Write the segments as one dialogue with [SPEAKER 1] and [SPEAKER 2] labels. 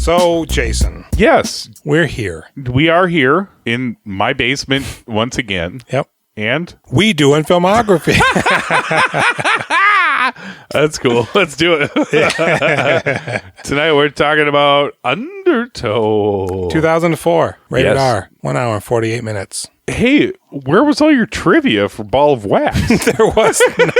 [SPEAKER 1] So, Jason.
[SPEAKER 2] Yes.
[SPEAKER 1] We're here.
[SPEAKER 2] We are here in my basement once again.
[SPEAKER 1] Yep.
[SPEAKER 2] And?
[SPEAKER 1] We doing filmography.
[SPEAKER 2] That's cool. Let's do it. Tonight we're talking about Undertow.
[SPEAKER 1] 2004. Rated
[SPEAKER 2] Yes.
[SPEAKER 1] R. 1 hour and 48 minutes.
[SPEAKER 2] Hey, where was all your trivia for Ball of Wax?
[SPEAKER 1] There was none.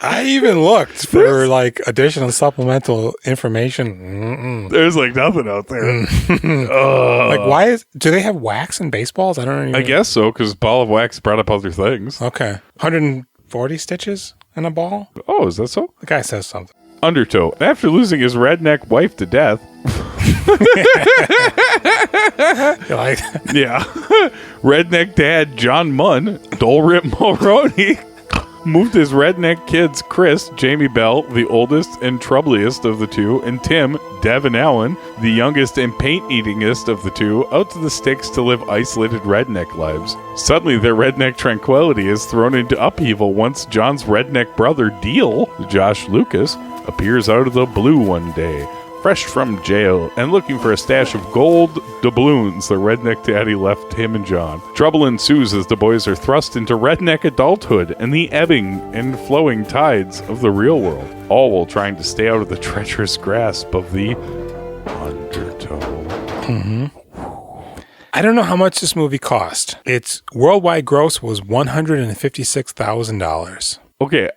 [SPEAKER 1] I even looked for additional supplemental information.
[SPEAKER 2] There's nothing out there.
[SPEAKER 1] Do they have wax in baseballs? I don't know.
[SPEAKER 2] I guess so, because Ball of Wax brought up other things.
[SPEAKER 1] Okay. 140 stitches in a ball?
[SPEAKER 2] Oh, is that so?
[SPEAKER 1] The guy says something.
[SPEAKER 2] Undertow. After losing his redneck wife to death.
[SPEAKER 1] You like that?
[SPEAKER 2] Yeah. Redneck dad John Munn, Dolrip Mulroney, moved his redneck kids Chris, Jamie Bell, the oldest and troubliest of the two, and Tim, Devin Allen, the youngest and paint-eatingest of the two, out to the sticks to live isolated redneck lives. Suddenly, their redneck tranquility is thrown into upheaval once John's redneck brother Deal, Josh Lucas, appears out of the blue one day. Fresh from jail and looking for a stash of gold doubloons the redneck daddy left him and John. Trouble ensues as the boys are thrust into redneck adulthood and the ebbing and flowing tides of the real world, all while trying to stay out of the treacherous grasp of the Undertow.
[SPEAKER 1] Mm-hmm. I don't know how much this movie cost. Its worldwide gross was $156,000.
[SPEAKER 2] Okay,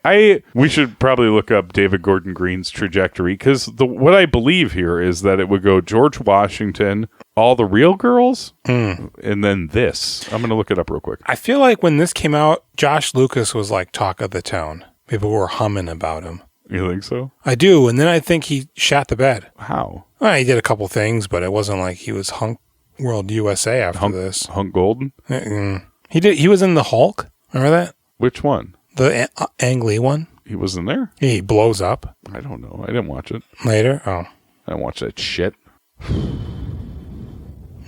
[SPEAKER 2] we should probably look up David Gordon Green's trajectory, because what I believe here is that it would go George Washington, All the Real Girls, and then this. I'm going to look it up real quick.
[SPEAKER 1] I feel like when this came out, Josh Lucas was like talk of the town. People were humming about him.
[SPEAKER 2] You think so?
[SPEAKER 1] I do, and then I think he shot the bed.
[SPEAKER 2] How?
[SPEAKER 1] Well, he did a couple things, but it wasn't like he was Hunk World USA after this.
[SPEAKER 2] Hunk Golden?
[SPEAKER 1] He did. He was in the Hulk. Remember that?
[SPEAKER 2] Which one?
[SPEAKER 1] The Ang Lee one?
[SPEAKER 2] He was in there?
[SPEAKER 1] He blows up.
[SPEAKER 2] I don't know. I didn't watch it.
[SPEAKER 1] Later? Oh.
[SPEAKER 2] I didn't watch that shit.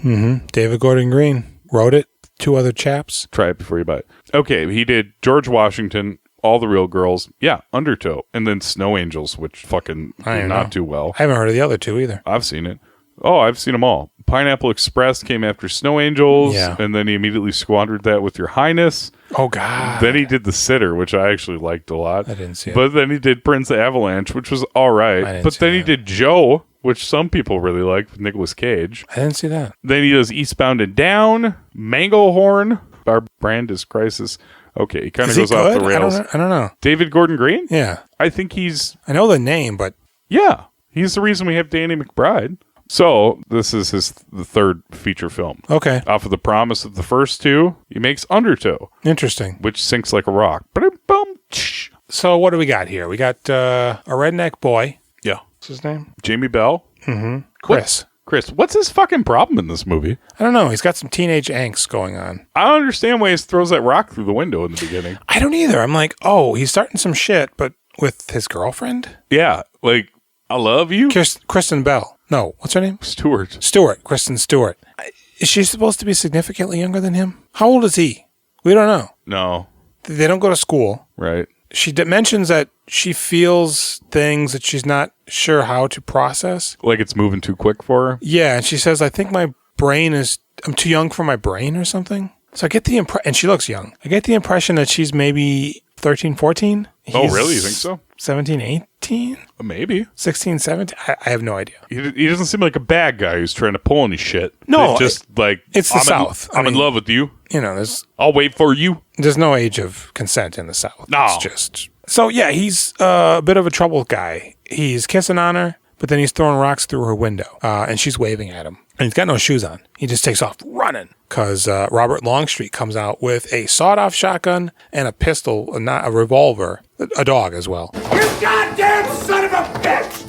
[SPEAKER 1] David Gordon Green wrote it. 2 other chaps.
[SPEAKER 2] Try it before you buy it. Okay, he did George Washington, All the Real Girls, yeah, Undertow, and then Snow Angels, which fucking did not do well.
[SPEAKER 1] I haven't heard of the other 2 either.
[SPEAKER 2] I've seen it. Oh, I've seen them all. Pineapple Express came after Snow Angels, and then he immediately squandered that with Your Highness.
[SPEAKER 1] Oh, God.
[SPEAKER 2] Then he did The Sitter, which I actually liked a lot.
[SPEAKER 1] I didn't see it.
[SPEAKER 2] But then he did Prince Avalanche, which was all right. But then he did Joe, which some people really liked, with Nicolas Cage.
[SPEAKER 1] I didn't see that.
[SPEAKER 2] Then he does Eastbound and Down, Mango Horn, Our Brand is Crisis. Okay, he kind of goes off the rails.
[SPEAKER 1] I don't know.
[SPEAKER 2] David Gordon Green?
[SPEAKER 1] Yeah.
[SPEAKER 2] I think he's...
[SPEAKER 1] I know the name, but...
[SPEAKER 2] Yeah. He's the reason we have Danny McBride. So, this is the third feature film.
[SPEAKER 1] Okay.
[SPEAKER 2] Off of the promise of the first 2, he makes Undertow.
[SPEAKER 1] Interesting.
[SPEAKER 2] Which sinks like a rock.
[SPEAKER 1] So, what do we got here? We got a redneck boy.
[SPEAKER 2] Yeah.
[SPEAKER 1] What's his name?
[SPEAKER 2] Jamie Bell.
[SPEAKER 1] Mm-hmm. Chris.
[SPEAKER 2] Chris, what's his fucking problem in this movie?
[SPEAKER 1] I don't know. He's got some teenage angst going on.
[SPEAKER 2] I don't understand why he throws that rock through the window in the beginning.
[SPEAKER 1] I don't either. I'm like, oh, he's starting some shit, but with his girlfriend?
[SPEAKER 2] Yeah. Like, I love you.
[SPEAKER 1] Kristen Bell. No, what's her name?
[SPEAKER 2] Stewart.
[SPEAKER 1] Kristen Stewart. Is she supposed to be significantly younger than him? How old is he? We don't know.
[SPEAKER 2] No.
[SPEAKER 1] They don't go to school.
[SPEAKER 2] Right.
[SPEAKER 1] She mentions that she feels things that she's not sure how to process.
[SPEAKER 2] Like it's moving too quick for her?
[SPEAKER 1] Yeah, and she says, I think I'm too young for my brain or something. So I get the impression, and she looks young. I get the impression that she's maybe 13, 14.
[SPEAKER 2] Oh, really? You think so?
[SPEAKER 1] 17, 18?
[SPEAKER 2] Maybe.
[SPEAKER 1] 16, 17? I have no idea.
[SPEAKER 2] He doesn't seem like a bad guy who's trying to pull any shit.
[SPEAKER 1] No.
[SPEAKER 2] It's just
[SPEAKER 1] it's the South.
[SPEAKER 2] I'm in love with you.
[SPEAKER 1] You know,
[SPEAKER 2] I'll wait for you.
[SPEAKER 1] There's no age of consent in the South.
[SPEAKER 2] No.
[SPEAKER 1] It's just... So, yeah, he's a bit of a trouble guy. He's kissing on her, but then he's throwing rocks through her window, and she's waving at him. And he's got no shoes on. He just takes off running because Robert Longstreet comes out with a sawed-off shotgun and a pistol, not a revolver, a dog as well.
[SPEAKER 3] You goddamn son of a bitch!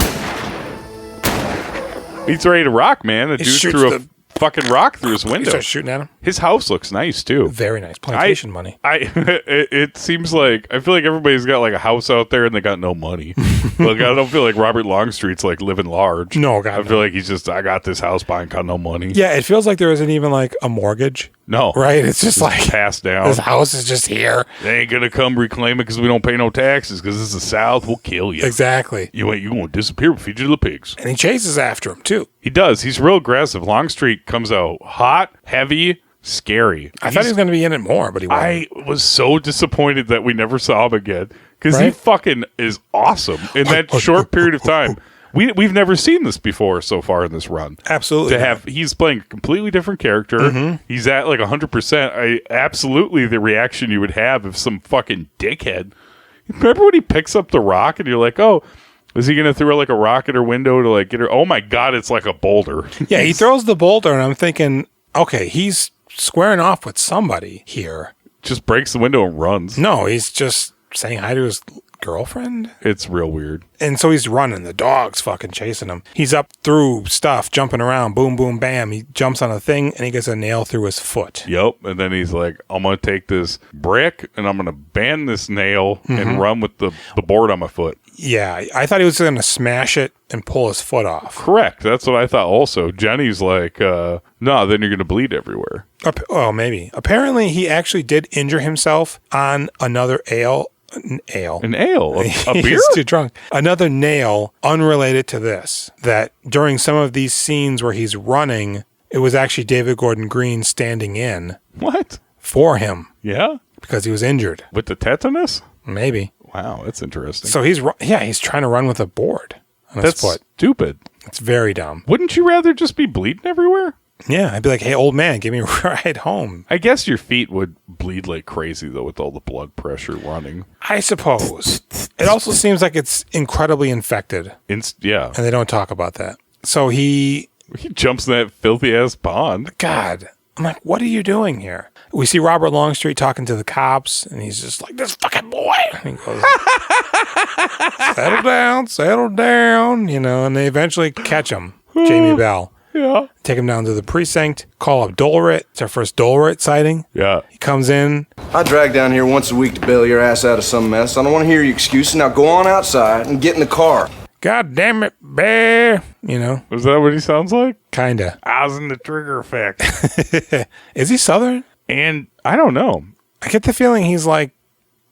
[SPEAKER 2] He's ready to rock, man. The dude threw a fucking rock through his window.
[SPEAKER 1] He starts shooting at him.
[SPEAKER 2] His house looks nice, too.
[SPEAKER 1] Very nice. Plantation money.
[SPEAKER 2] It seems like, I feel like everybody's got like a house out there and they got no money. Look, I don't feel like Robert Longstreet's like living large.
[SPEAKER 1] No, God,
[SPEAKER 2] I feel like he's just, I got this house, but I ain't got no money.
[SPEAKER 1] Yeah, it feels like there isn't even like a mortgage.
[SPEAKER 2] No.
[SPEAKER 1] Right? It's just like
[SPEAKER 2] passed down.
[SPEAKER 1] this house is just here.
[SPEAKER 2] They ain't going to come reclaim it because we don't pay no taxes because this is the South. We'll kill you.
[SPEAKER 1] Exactly.
[SPEAKER 2] You going to disappear with feed you to the pigs.
[SPEAKER 1] And he chases after him, too.
[SPEAKER 2] He does. He's real aggressive. Longstreet comes out hot, heavy, scary.
[SPEAKER 1] I thought he was going to be in it more, but he wasn't.
[SPEAKER 2] I was so disappointed that we never saw him again because he
[SPEAKER 1] Right?
[SPEAKER 2] fucking is awesome in that short period of time. We've never seen this before so far in this run.
[SPEAKER 1] Absolutely.
[SPEAKER 2] To have he's playing a completely different character. He's at like 100%. Absolutely the reaction you would have if some fucking dickhead. Remember when he picks up the rock and you're like, oh, is he going to throw like a rock at her window to like get her? Oh my God, it's like a boulder.
[SPEAKER 1] Yeah, he throws the boulder, and I'm thinking, okay, he's squaring off with somebody here.
[SPEAKER 2] Just breaks the window and runs.
[SPEAKER 1] No, he's just saying hi to his girlfriend.
[SPEAKER 2] It's real weird.
[SPEAKER 1] And so he's running. The dog's fucking chasing him. He's up through stuff, jumping around. Boom, boom, bam. He jumps on a thing, and he gets a nail through his foot.
[SPEAKER 2] Yep. And then he's like, I'm going to take this brick, and I'm going to band this nail and run with the board on my foot.
[SPEAKER 1] Yeah, I thought he was going to smash it and pull his foot off.
[SPEAKER 2] Correct. That's what I thought also. Jenny's like, no, then you're going to bleed everywhere.
[SPEAKER 1] Oh, maybe. Apparently, he actually did injure himself on another An ale.
[SPEAKER 2] A beer?
[SPEAKER 1] He's too drunk. Another nail unrelated to this. That during some of these scenes where he's running, it was actually David Gordon Green standing in
[SPEAKER 2] What?
[SPEAKER 1] for him
[SPEAKER 2] Yeah?
[SPEAKER 1] because he was injured.
[SPEAKER 2] With the tetanus?
[SPEAKER 1] Maybe.
[SPEAKER 2] Wow, that's interesting.
[SPEAKER 1] So he's trying to run with a board on his
[SPEAKER 2] That's
[SPEAKER 1] foot.
[SPEAKER 2] stupid.
[SPEAKER 1] It's very dumb.
[SPEAKER 2] Wouldn't you rather just be bleeding everywhere?
[SPEAKER 1] Yeah, I'd be like, hey, old man, give me a ride home.
[SPEAKER 2] I guess your feet would bleed like crazy, though, with all the blood pressure running.
[SPEAKER 1] I suppose. It also seems like it's incredibly infected,
[SPEAKER 2] Yeah.
[SPEAKER 1] and they don't talk about that. So he
[SPEAKER 2] jumps in that filthy-ass pond.
[SPEAKER 1] God, I'm like, what are you doing here? We see Robert Longstreet talking to the cops, and he's just like, this fucking boy. And he goes, settle down, and they eventually catch him, Jamie Bell.
[SPEAKER 2] Yeah.
[SPEAKER 1] Take him down to the precinct, call up Dolrit. It's our first Dolrit sighting.
[SPEAKER 2] Yeah.
[SPEAKER 1] He comes in.
[SPEAKER 4] I drag down here once a week to bail your ass out of some mess. I don't want to hear your excuses. Now go on outside and get in the car.
[SPEAKER 1] God damn it, bear.
[SPEAKER 2] Was that what he sounds like?
[SPEAKER 1] Kinda.
[SPEAKER 2] I was in the trigger effect.
[SPEAKER 1] Is he Southern?
[SPEAKER 2] And I don't know.
[SPEAKER 1] I get the feeling he's like,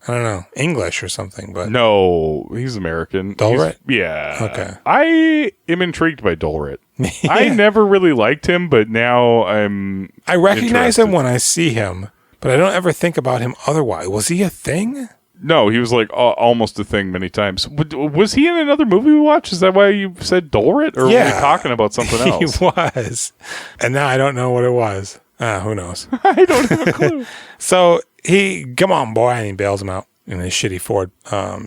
[SPEAKER 1] I don't know, English or something, but
[SPEAKER 2] No, he's American.
[SPEAKER 1] Dolrit?
[SPEAKER 2] Yeah.
[SPEAKER 1] Okay.
[SPEAKER 2] I am intrigued by Dolrit. I never really liked him, but now
[SPEAKER 1] I recognize him
[SPEAKER 2] interested.
[SPEAKER 1] when I see him, but I don't ever think about him otherwise. Was he a thing?
[SPEAKER 2] No, he was like almost a thing many times. Was he in another movie we watched? Is that why you said Dolrit? Or were we talking about something else?
[SPEAKER 1] He was. And now I don't know what it was. Who knows?
[SPEAKER 2] I don't have a clue.
[SPEAKER 1] So come on, boy, and he bails him out in his shitty Ford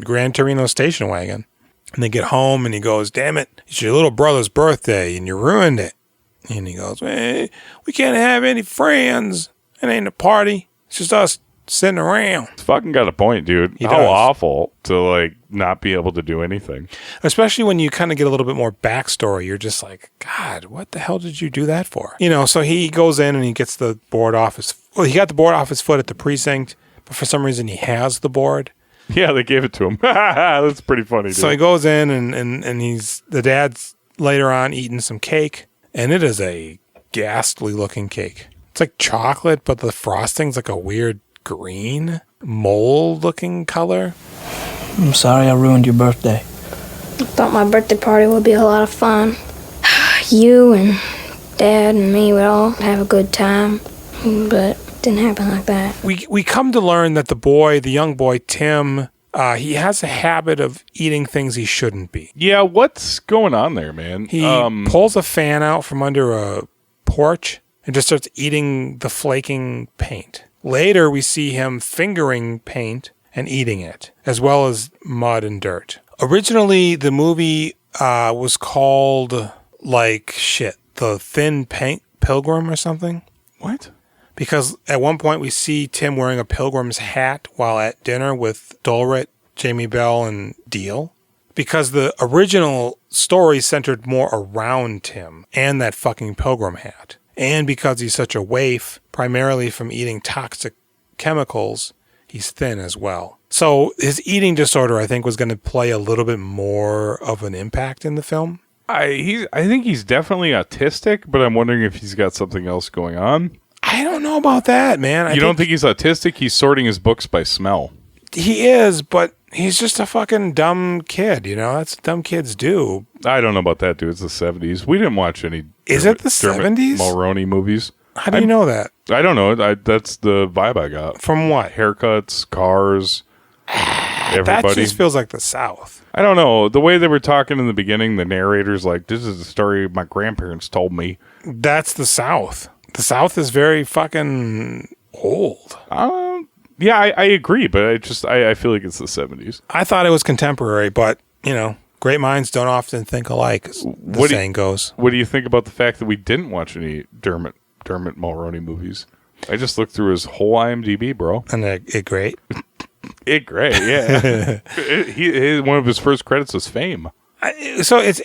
[SPEAKER 1] Gran Torino station wagon. And they get home, and he goes, damn it, it's your little brother's birthday, and you ruined it. And he goes, hey, we can't have any friends. It ain't a party. It's just us sitting around.
[SPEAKER 2] It's fucking got a point, dude.
[SPEAKER 1] He
[SPEAKER 2] How
[SPEAKER 1] does.
[SPEAKER 2] awful to like not be able to do anything.
[SPEAKER 1] Especially when you kind of get a little bit more backstory. You're just like, God, what the hell did you do that for? So he goes in and he gets the board off he got the board off his foot at the precinct, but for some reason he has the board.
[SPEAKER 2] Yeah, they gave it to him. That's pretty funny, dude.
[SPEAKER 1] So he goes in and he's the dad's later on eating some cake, and it is a ghastly looking cake. It's like chocolate, but the frosting's like a weird green mold looking color.
[SPEAKER 5] I'm sorry I ruined your birthday.
[SPEAKER 6] I thought my birthday party would be a lot of fun. You and Dad and me would all have a good time, but it didn't happen like that.
[SPEAKER 1] We come to learn that the young boy, Tim, he has a habit of eating things he shouldn't be.
[SPEAKER 2] Yeah, what's going on there, man?
[SPEAKER 1] He pulls a fan out from under a porch and just starts eating the flaking paint. Later, we see him fingering paint and eating it, as well as mud and dirt. Originally, the movie was called, The Thin Paint Pilgrim or something.
[SPEAKER 2] What?
[SPEAKER 1] Because at one point we see Tim wearing a pilgrim's hat while at dinner with Dolrit, Jamie Bell, and Deal. Because the original story centered more around Tim and that fucking pilgrim hat. And because he's such a waif, primarily from eating toxic chemicals, he's thin as well. So his eating disorder, I think, was going to play a little bit more of an impact in the film.
[SPEAKER 2] I think he's definitely autistic, but I'm wondering if he's got something else going on.
[SPEAKER 1] I don't know about that, man.
[SPEAKER 2] You don't think he's autistic? He's sorting his books by smell.
[SPEAKER 1] He is, but he's just a fucking dumb kid, you know? That's what dumb kids do.
[SPEAKER 2] I don't know about that, dude. It's the 70s. We didn't watch any
[SPEAKER 1] Is it the 70s?
[SPEAKER 2] Mulroney movies.
[SPEAKER 1] How do you know that?
[SPEAKER 2] I don't know. That's the vibe I got.
[SPEAKER 1] From what?
[SPEAKER 2] Haircuts, cars, everybody.
[SPEAKER 1] That just feels like the South.
[SPEAKER 2] I don't know. The way they were talking in the beginning, the narrator's like, this is the story my grandparents told me.
[SPEAKER 1] That's the South. The South is very fucking old.
[SPEAKER 2] Yeah, I agree, but I feel like it's the 70s.
[SPEAKER 1] I thought it was contemporary, but, you know, great minds don't often think alike, as the saying goes.
[SPEAKER 2] What do you think about the fact that we didn't watch any Dermot Mulroney movies? I just looked through his whole IMDb, bro.
[SPEAKER 1] And it great.
[SPEAKER 2] It great, yeah. One of his first credits was Fame.
[SPEAKER 1] So it's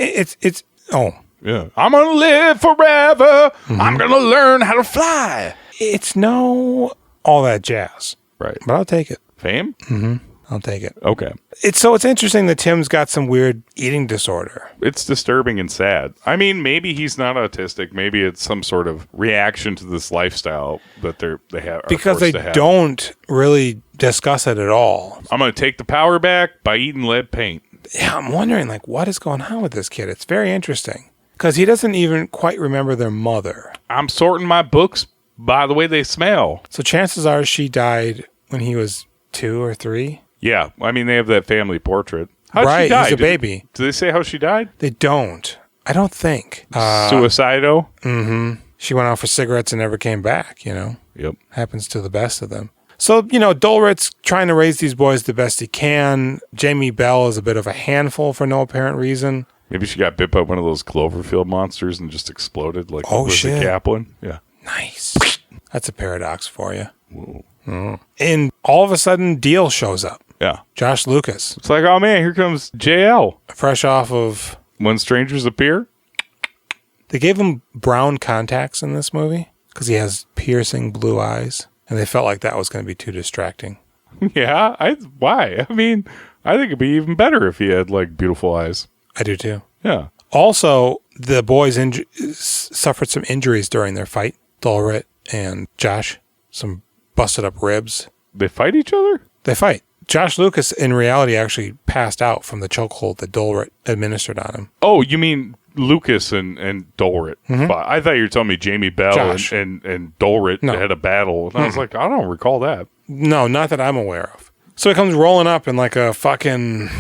[SPEAKER 2] Yeah. I'm going to live forever. Mm-hmm. I'm going to learn how to fly.
[SPEAKER 1] It's no all that jazz.
[SPEAKER 2] Right.
[SPEAKER 1] But I'll take it.
[SPEAKER 2] Fame?
[SPEAKER 1] Mm-hmm. I'll take it.
[SPEAKER 2] Okay.
[SPEAKER 1] It's interesting that Tim's got some weird eating disorder.
[SPEAKER 2] It's disturbing and sad. I mean, maybe he's not autistic. Maybe it's some sort of reaction to this lifestyle that they have.
[SPEAKER 1] Because they don't really discuss it at all.
[SPEAKER 2] I'm going to take the power back by eating lead paint.
[SPEAKER 1] Yeah, I'm wondering, like, what is going on with this kid? It's very interesting. Because he doesn't even quite remember their mother.
[SPEAKER 2] I'm sorting my books by the way they smell.
[SPEAKER 1] So chances are she died when he was 2 or 3.
[SPEAKER 2] Yeah, I mean, they have that family portrait. How'd
[SPEAKER 1] right,
[SPEAKER 2] she die?
[SPEAKER 1] He's a baby.
[SPEAKER 2] Do they say how she died?
[SPEAKER 1] They don't. I don't think.
[SPEAKER 2] Suicido?
[SPEAKER 1] Mm-hmm. She went out for cigarettes and never came back, you know?
[SPEAKER 2] Yep.
[SPEAKER 1] Happens to the best of them. So, you know, Dolrit's trying to raise these boys the best he can. Jamie Bell is a bit of a handful for no apparent reason.
[SPEAKER 2] Maybe she got bit by one of those Cloverfield monsters and just exploded like
[SPEAKER 1] shit.
[SPEAKER 2] Kaplan. Yeah.
[SPEAKER 1] Nice. That's a paradox for you. Mm. And all of a sudden, Deal shows up.
[SPEAKER 2] Yeah.
[SPEAKER 1] Josh Lucas.
[SPEAKER 2] It's like, oh man, here comes JL.
[SPEAKER 1] Fresh off of
[SPEAKER 2] When Strangers Appear.
[SPEAKER 1] They gave him brown contacts in this movie because he has piercing blue eyes. And they felt like that was going to be too distracting.
[SPEAKER 2] Yeah? Why? I mean, I think it'd be even better if he had like beautiful eyes.
[SPEAKER 1] I do too.
[SPEAKER 2] Yeah.
[SPEAKER 1] Also, the boys suffered some injuries during their fight. Dolrit and Josh. Some busted up ribs.
[SPEAKER 2] They fight each other?
[SPEAKER 1] They fight. Josh Lucas, in reality, actually passed out from the chokehold that Dolrit administered on him.
[SPEAKER 2] Oh, you mean Lucas and Dolrit?
[SPEAKER 1] Mm-hmm.
[SPEAKER 2] I thought you were telling me Jamie Bell and Dolrit had a battle. And I was like, I don't recall that.
[SPEAKER 1] No, not that I'm aware of. So he comes rolling up in like a fucking...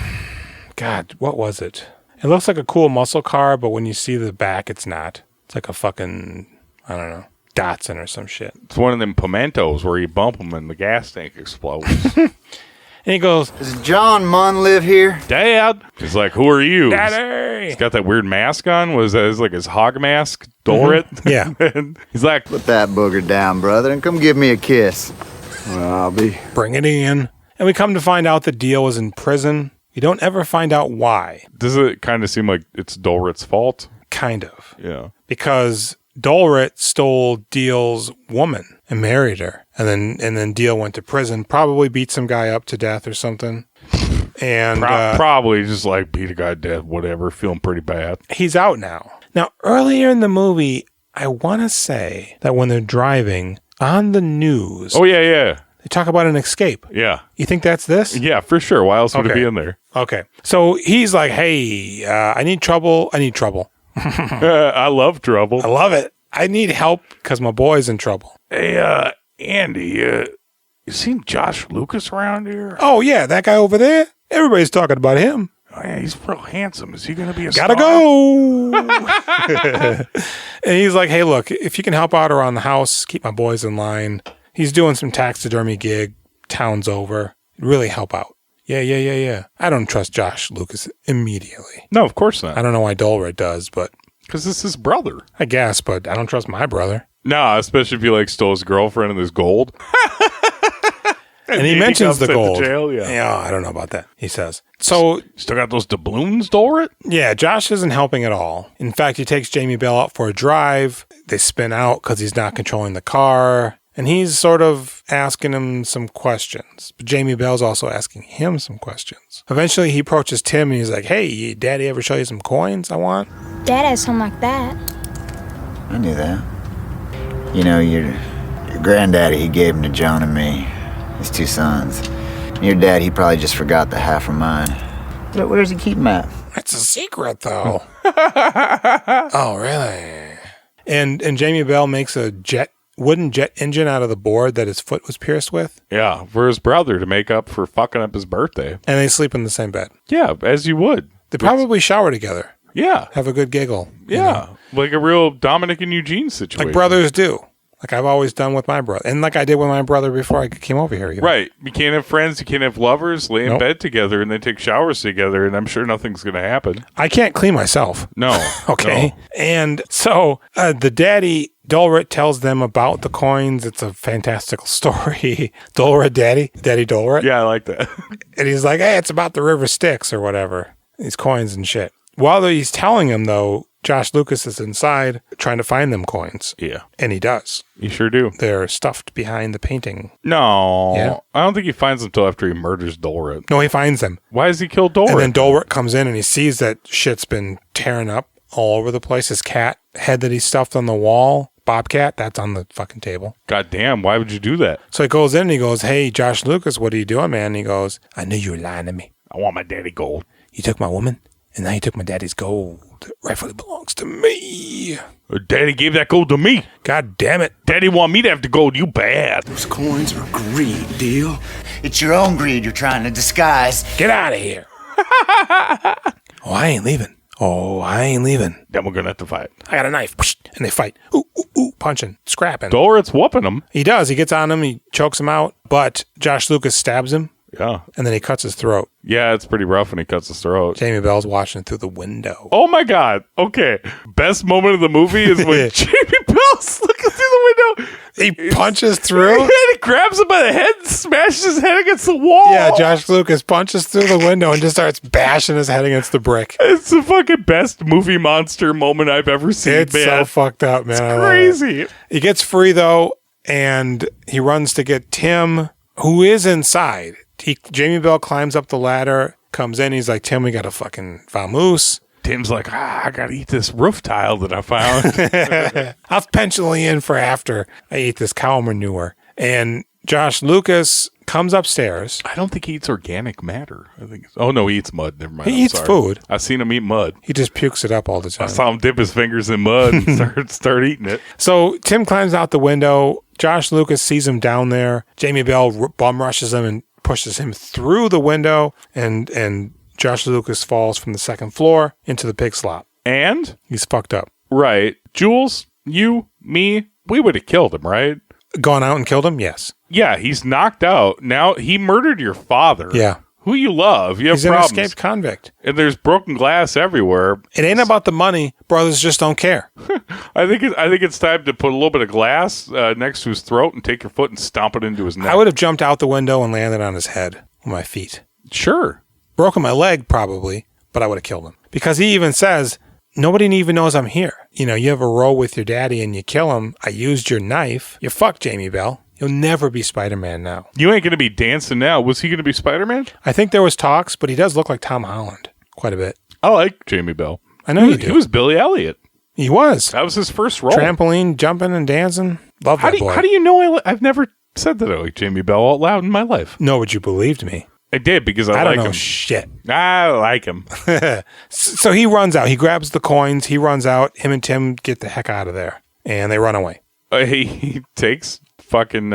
[SPEAKER 1] God, what was it? It looks like a cool muscle car, but when you see the back, it's not. It's like a fucking, I don't know, Datsun or some shit.
[SPEAKER 2] It's one of them pimentos where you bump them and the gas tank explodes.
[SPEAKER 1] And he goes,
[SPEAKER 7] Does John Munn live here?
[SPEAKER 2] Dad! He's like, who are you?
[SPEAKER 1] Daddy!
[SPEAKER 2] He's got that weird mask on. Was that like his hog mask? Dolrit?
[SPEAKER 1] Mm-hmm. Yeah.
[SPEAKER 2] And he's like,
[SPEAKER 7] Put that booger down, brother, and come give me a kiss. Well, I'll be...
[SPEAKER 1] Bring it in. And we come to find out the Deal was in prison. You don't ever find out why.
[SPEAKER 2] does it kind of seem like it's Dolrit's fault?
[SPEAKER 1] Kind of.
[SPEAKER 2] Yeah.
[SPEAKER 1] Because Dolrit stole Deal's woman and married her. And then Deal went to prison, probably beat some guy up to death or something. And
[SPEAKER 2] probably just like beat a guy to death, whatever, feeling pretty bad.
[SPEAKER 1] he's out now. Now, earlier in the movie, I want to say that when they're driving on the news,
[SPEAKER 2] Oh, yeah.
[SPEAKER 1] they talk about an escape.
[SPEAKER 2] Yeah.
[SPEAKER 1] You think that's this?
[SPEAKER 2] Yeah, for sure. Why else would it
[SPEAKER 1] Okay.
[SPEAKER 2] be in there?
[SPEAKER 1] Okay. So he's like, hey, I need trouble. I need trouble.
[SPEAKER 2] I love trouble.
[SPEAKER 1] I love it. I need help because my boy's in trouble.
[SPEAKER 2] Hey, Andy, you seen Josh Lucas around here?
[SPEAKER 1] Oh, yeah, that guy over there? Everybody's talking about him.
[SPEAKER 2] Oh, yeah, he's real handsome. Is he going to be a
[SPEAKER 1] Gotta
[SPEAKER 2] star?
[SPEAKER 1] go. And he's like, hey, look, if you can help out around the house, keep my boys in line. He's doing some taxidermy gig. Town's over. Really help out. Yeah. I don't trust Josh Lucas immediately.
[SPEAKER 2] No, of course not.
[SPEAKER 1] I don't know why Dolrit does, but
[SPEAKER 2] Because it's his brother.
[SPEAKER 1] I guess, but I don't trust my brother.
[SPEAKER 2] No, especially if he like stole his girlfriend and his gold.
[SPEAKER 1] And he mentions the
[SPEAKER 2] got sent to
[SPEAKER 1] gold.
[SPEAKER 2] jail, yeah.
[SPEAKER 1] I don't know about that, he says. So,
[SPEAKER 2] Still got those doubloons, Dolrit?
[SPEAKER 1] yeah, Josh isn't helping at all. In fact, he takes Jamie Bell out for a drive. They spin out because he's not controlling the car. And he's sort of asking him some questions. But Jamie Bell's also asking him some questions. Eventually, he approaches Tim and he's like, hey, Daddy ever show you some coins I want?
[SPEAKER 6] Dad has something like that.
[SPEAKER 7] I knew that. You know, your granddaddy, he gave them to Joan and me, his 2 sons. And your dad, he probably just forgot the half of mine. But where's he keep them at?
[SPEAKER 1] That's a secret, though. Oh, really? And Jamie Bell makes a wooden jet engine out of the board that his foot was pierced with.
[SPEAKER 2] Yeah, for his brother to make up for fucking up his birthday.
[SPEAKER 1] And they sleep in the same bed.
[SPEAKER 2] Yeah, as you would.
[SPEAKER 1] They probably shower together.
[SPEAKER 2] Yeah.
[SPEAKER 1] Have a good giggle.
[SPEAKER 2] Yeah. Like a real Dominic and Eugene situation.
[SPEAKER 1] Like brothers do. Like I've always done with my brother. And like I did with my brother before I came over here. You know?
[SPEAKER 2] Right. You can't have friends. You can't have lovers. Lay in
[SPEAKER 1] Nope.
[SPEAKER 2] bed together and then take showers together. And I'm sure nothing's going to happen.
[SPEAKER 1] I can't clean myself.
[SPEAKER 2] No.
[SPEAKER 1] Okay.
[SPEAKER 2] No.
[SPEAKER 1] And so the daddy, Dolrit, tells them about the coins. It's a fantastical story. Dolrit Daddy Dolrit.
[SPEAKER 2] Yeah, I like that.
[SPEAKER 1] And he's like, hey, it's about the river Styx or whatever. These coins and shit. While he's telling him, though, Josh Lucas is inside trying to find them coins.
[SPEAKER 2] Yeah.
[SPEAKER 1] And he does.
[SPEAKER 2] You sure do.
[SPEAKER 1] They're stuffed behind the painting.
[SPEAKER 2] No.
[SPEAKER 1] Yeah.
[SPEAKER 2] I don't think he finds them until after he murders Dolrit.
[SPEAKER 1] No, he finds them.
[SPEAKER 2] Why does he kill Dolrit?
[SPEAKER 1] And then Dolrit comes in and he sees that shit's been tearing up all over the place. His cat head that he stuffed on the wall, Bobcat, that's on the fucking table.
[SPEAKER 2] God damn, why would you do that?
[SPEAKER 1] So he goes in and he goes, hey, Josh Lucas, what are you doing, man? And he goes, I knew you were lying to me.
[SPEAKER 2] I want my daddy gold.
[SPEAKER 1] You took my woman, and now you took my daddy's gold. It rightfully belongs to me.
[SPEAKER 2] Daddy gave that gold to me.
[SPEAKER 1] God damn it.
[SPEAKER 2] Daddy want me to have the gold. You bad.
[SPEAKER 3] Those coins are greed, deal.
[SPEAKER 7] It's your own greed you're trying to disguise.
[SPEAKER 1] Get out of here. Oh, I ain't leaving.
[SPEAKER 2] Then we're going to have to fight.
[SPEAKER 1] I got a knife. And they fight. Ooh, ooh, ooh, punching, scrapping.
[SPEAKER 2] Dolrit's whooping him.
[SPEAKER 1] He does. He gets on him. He chokes him out. But Josh Lucas stabs him.
[SPEAKER 2] Yeah.
[SPEAKER 1] And then he cuts his throat.
[SPEAKER 2] Yeah, it's pretty rough when he cuts his throat.
[SPEAKER 1] Jamie Bell's watching through the window.
[SPEAKER 2] Oh my God. Okay. Best moment of the movie is when Jamie Bell's looking through the window.
[SPEAKER 1] He punches through.
[SPEAKER 2] And he grabs him by the head and smashes his head against the wall.
[SPEAKER 1] Yeah, Josh Lucas punches through the window and just starts bashing his head against the brick.
[SPEAKER 2] It's the fucking best movie monster moment I've ever seen,
[SPEAKER 1] It's
[SPEAKER 2] man.
[SPEAKER 1] so fucked up, man. I
[SPEAKER 2] It's
[SPEAKER 1] love it.
[SPEAKER 2] crazy.
[SPEAKER 1] He gets free, though, and he runs to get Tim, who is inside. Jamie Bell climbs up the ladder, comes in. He's like, Tim, we got a fucking vamoose.
[SPEAKER 2] Tim's like, I got to eat this roof tile that I found.
[SPEAKER 1] I'll pencil you in for after I eat this cow manure. And Josh Lucas comes upstairs.
[SPEAKER 2] I don't think he eats organic matter. I think. Oh, no, he eats mud. Never mind.
[SPEAKER 1] He
[SPEAKER 2] I'm
[SPEAKER 1] eats
[SPEAKER 2] sorry.
[SPEAKER 1] food.
[SPEAKER 2] I've seen him eat mud.
[SPEAKER 1] He just pukes it up all the
[SPEAKER 2] I
[SPEAKER 1] time.
[SPEAKER 2] saw him dip his fingers in mud and start eating it.
[SPEAKER 1] So Tim climbs out the window. Josh Lucas sees him down there. Jamie Bell bum rushes him and pushes him through the window. And Josh Lucas falls from the second floor into the pig slop.
[SPEAKER 2] And?
[SPEAKER 1] He's fucked up.
[SPEAKER 2] Right. Jules, you, me, we would have killed him, right?
[SPEAKER 1] Gone out and killed him? Yes.
[SPEAKER 2] Yeah, he's knocked out. Now, he murdered your father.
[SPEAKER 1] Yeah.
[SPEAKER 2] Who you love. You have
[SPEAKER 1] He's
[SPEAKER 2] problems.
[SPEAKER 1] an escaped convict.
[SPEAKER 2] And there's broken glass everywhere.
[SPEAKER 1] It ain't about the money. Brothers just don't care.
[SPEAKER 2] I think it's time to put a little bit of glass next to his throat and take your foot and stomp it into his neck.
[SPEAKER 1] I would have jumped out the window and landed on his head with my feet.
[SPEAKER 2] Sure.
[SPEAKER 1] Broken my leg, probably, but I would have killed him. Because he even says, nobody even knows I'm here. You know, you have a row with your daddy and you kill him. I used your knife. You fucked Jamie Bell. You'll never be Spider-Man now.
[SPEAKER 2] You ain't going to be dancing now. Was he going to be Spider-Man?
[SPEAKER 1] I think there was talks, but he does look like Tom Holland quite a bit.
[SPEAKER 2] I like Jamie Bell.
[SPEAKER 1] I know you do.
[SPEAKER 2] He was Billy Elliot.
[SPEAKER 1] He was.
[SPEAKER 2] That was his first role.
[SPEAKER 1] Trampoline, jumping and dancing. Love that boy.
[SPEAKER 2] How do you know I've never said that I like Jamie Bell out loud in my life?
[SPEAKER 1] No, but you believed me.
[SPEAKER 2] I did because I
[SPEAKER 1] don't
[SPEAKER 2] like
[SPEAKER 1] know
[SPEAKER 2] him.
[SPEAKER 1] shit.
[SPEAKER 2] I like him.
[SPEAKER 1] So he runs out. He grabs the coins. He runs out. Him and Tim get the heck out of there. And they run away.
[SPEAKER 2] He takes fucking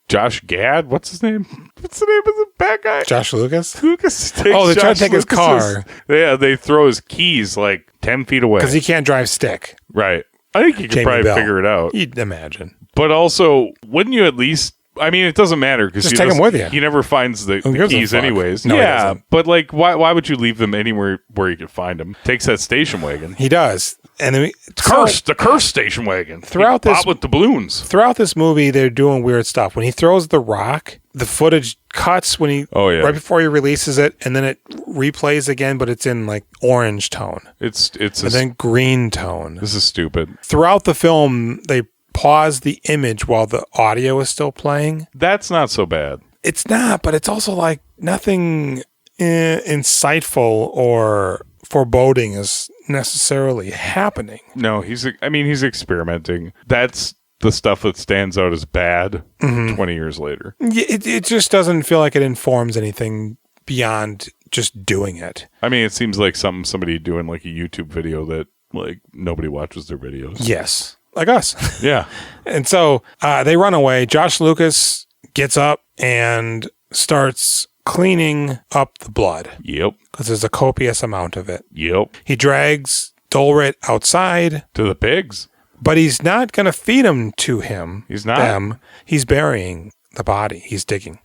[SPEAKER 2] Josh Gad. What's his name? What's the name of the bad guy?
[SPEAKER 1] Josh Lucas?
[SPEAKER 2] Lucas takes
[SPEAKER 1] Oh, they try to
[SPEAKER 2] Josh
[SPEAKER 1] take his car.
[SPEAKER 2] Yeah, they throw his keys like 10 feet away.
[SPEAKER 1] Because he can't drive stick.
[SPEAKER 2] Right. I think you could
[SPEAKER 1] Jamie
[SPEAKER 2] probably
[SPEAKER 1] Bell.
[SPEAKER 2] figure it out.
[SPEAKER 1] You'd imagine.
[SPEAKER 2] But also, wouldn't you at least... I mean, it doesn't matter because
[SPEAKER 1] Just take him with you.
[SPEAKER 2] He never finds the
[SPEAKER 1] Who gives a
[SPEAKER 2] keys
[SPEAKER 1] fuck?
[SPEAKER 2] anyways.
[SPEAKER 1] No, he
[SPEAKER 2] yeah,
[SPEAKER 1] doesn't.
[SPEAKER 2] but like, why would you leave them anywhere where you could find them? Takes that station wagon.
[SPEAKER 1] He does. And then
[SPEAKER 2] The cursed station wagon.
[SPEAKER 1] Throughout
[SPEAKER 2] He
[SPEAKER 1] this-
[SPEAKER 2] bought with doubloons.
[SPEAKER 1] throughout this movie, they're doing weird stuff. When he throws the rock, the footage cuts when he right before he releases it, and then it replays again, but it's in like orange tone.
[SPEAKER 2] It's
[SPEAKER 1] And then green tone.
[SPEAKER 2] This is stupid.
[SPEAKER 1] Throughout the film, they pause the image while the audio is still playing.
[SPEAKER 2] That's not so bad.
[SPEAKER 1] It's not, but it's also like nothing insightful or foreboding is necessarily happening.
[SPEAKER 2] No, he's experimenting. That's the stuff that stands out as bad 20 years later.
[SPEAKER 1] It just doesn't feel like it informs anything beyond just doing it.
[SPEAKER 2] I mean, it seems like somebody doing like a YouTube video that like nobody watches their videos.
[SPEAKER 1] Yes. Like us.
[SPEAKER 2] Yeah.
[SPEAKER 1] And so they run away. Josh Lucas gets up and starts cleaning up the blood.
[SPEAKER 2] Yep.
[SPEAKER 1] Because there's a copious amount of it.
[SPEAKER 2] Yep.
[SPEAKER 1] He drags Dolrit outside.
[SPEAKER 2] To the pigs.
[SPEAKER 1] But he's not going to feed them to him.
[SPEAKER 2] He's not?
[SPEAKER 1] Them. He's burying the body. He's digging.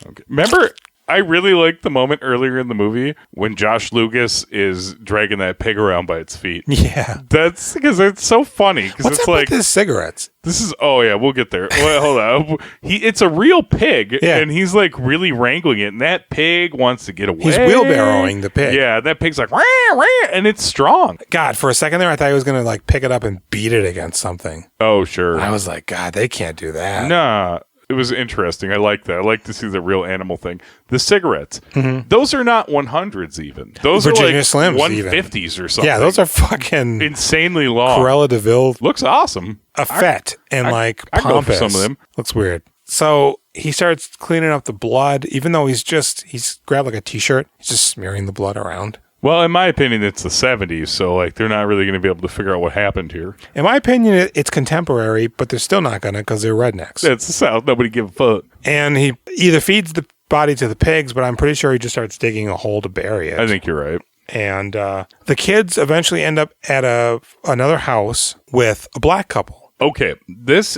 [SPEAKER 2] Okay. Remember, I really liked the moment earlier in the movie when Josh Lucas is dragging that pig around by its feet.
[SPEAKER 1] Yeah.
[SPEAKER 2] That's because it's so funny.
[SPEAKER 1] What's
[SPEAKER 2] it's
[SPEAKER 1] up
[SPEAKER 2] like
[SPEAKER 1] with his cigarettes?
[SPEAKER 2] This is, oh yeah, we'll get there. Well, hold on. It's a real pig, and he's like really wrangling it, and that pig wants to get away.
[SPEAKER 1] He's wheelbarrowing the pig.
[SPEAKER 2] Yeah, that pig's like, wah, wah, and it's strong.
[SPEAKER 1] God, for a second there, I thought he was going to like pick it up and beat it against something.
[SPEAKER 2] Oh, sure.
[SPEAKER 1] I was like, God, they can't do that.
[SPEAKER 2] Nah. It was interesting. I like that. I like to see the real animal thing. The cigarettes. Those are not 100s even. Those
[SPEAKER 1] Virginia
[SPEAKER 2] are like
[SPEAKER 1] Slims
[SPEAKER 2] 150s
[SPEAKER 1] even.
[SPEAKER 2] or something.
[SPEAKER 1] Yeah, those are fucking
[SPEAKER 2] insanely long.
[SPEAKER 1] Cruella de Vil.
[SPEAKER 2] Looks awesome.
[SPEAKER 1] Effete and like
[SPEAKER 2] I go for
[SPEAKER 1] pompous.
[SPEAKER 2] some of them.
[SPEAKER 1] Looks weird. So he starts cleaning up the blood, even though he's grabbed like a t-shirt. He's just smearing the blood around.
[SPEAKER 2] Well, in my opinion, it's the 70s, so like they're not really going to be able to figure out what happened here.
[SPEAKER 1] In my opinion, it's contemporary, but they're still not going to because they're rednecks.
[SPEAKER 2] It's the South. Nobody give a fuck.
[SPEAKER 1] And he either feeds the body to the pigs, but I'm pretty sure he just starts digging a hole to bury it.
[SPEAKER 2] I think you're right.
[SPEAKER 1] And the kids eventually end up at another house with a black couple.
[SPEAKER 2] Okay, this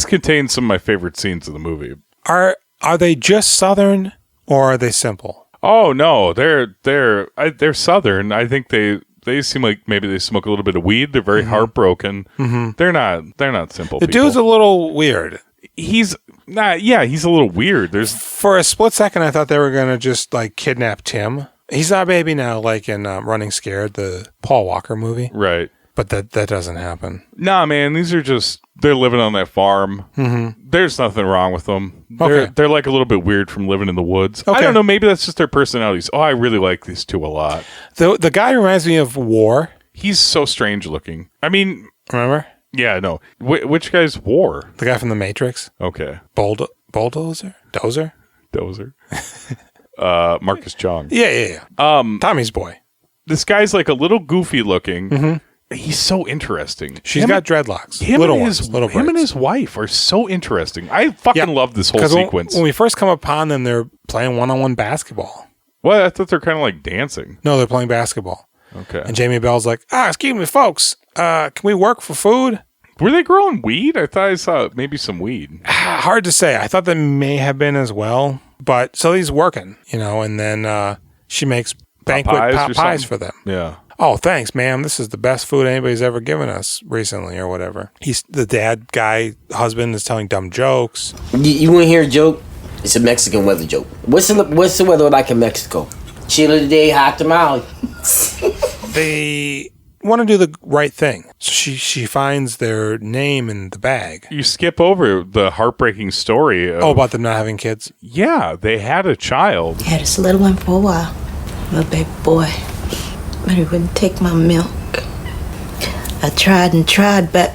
[SPEAKER 2] contains some of my favorite scenes of the movie.
[SPEAKER 1] Are they just Southern or are they simple?
[SPEAKER 2] Oh no, they're Southern. I think they seem like maybe they smoke a little bit of weed. They're very heartbroken. They're not simple.
[SPEAKER 1] The
[SPEAKER 2] people.
[SPEAKER 1] dude's a little weird.
[SPEAKER 2] He's not. Yeah, he's a little weird.
[SPEAKER 1] For a split second, I thought they were gonna just like kidnap Tim. He's our baby now, like in Running Scared, the Paul Walker movie.
[SPEAKER 2] Right.
[SPEAKER 1] But that doesn't happen.
[SPEAKER 2] Nah, man, these are just, they're living on that farm. There's nothing wrong with them. They're like a little bit weird from living in the woods.
[SPEAKER 1] Okay.
[SPEAKER 2] I don't know, maybe that's just their personalities. Oh, I really like these two a lot.
[SPEAKER 1] The guy reminds me of War.
[SPEAKER 2] He's so strange looking. I mean,
[SPEAKER 1] remember?
[SPEAKER 2] Yeah, no. Which guy's War?
[SPEAKER 1] The guy from The Matrix.
[SPEAKER 2] Okay.
[SPEAKER 1] Bulldozer? Dozer?
[SPEAKER 2] Marcus Chong.
[SPEAKER 1] Yeah. Tommy's boy.
[SPEAKER 2] This guy's like a little goofy looking. He's so interesting.
[SPEAKER 1] She's got dreadlocks.
[SPEAKER 2] Him
[SPEAKER 1] little
[SPEAKER 2] and his wife are so interesting. I fucking love this whole sequence.
[SPEAKER 1] When we first come upon them, they're playing one-on-one basketball.
[SPEAKER 2] Well, I thought they're kind of like dancing.
[SPEAKER 1] No, they're playing basketball.
[SPEAKER 2] Okay.
[SPEAKER 1] And Jamie Bell's like, excuse me, folks. Can we work for food?
[SPEAKER 2] Were they growing weed? I thought I saw maybe some weed.
[SPEAKER 1] Hard to say. I thought they may have been as well. But so he's working, and then she makes banquet pot pies for them.
[SPEAKER 2] Yeah.
[SPEAKER 1] Oh, thanks, ma'am. This is the best food anybody's ever given us recently or whatever. He's the dad guy, husband is telling dumb jokes.
[SPEAKER 8] You want to hear a joke? It's a Mexican weather joke. What's the weather like in Mexico? Chilly today, hot tomorrow.
[SPEAKER 1] They want to do the right thing. So she finds their name in the bag.
[SPEAKER 2] You skip over the heartbreaking story.
[SPEAKER 1] About them not having kids?
[SPEAKER 2] Yeah, they had a child.
[SPEAKER 9] Had this little one for a while. Little baby boy. But he wouldn't take my milk. I tried and tried, but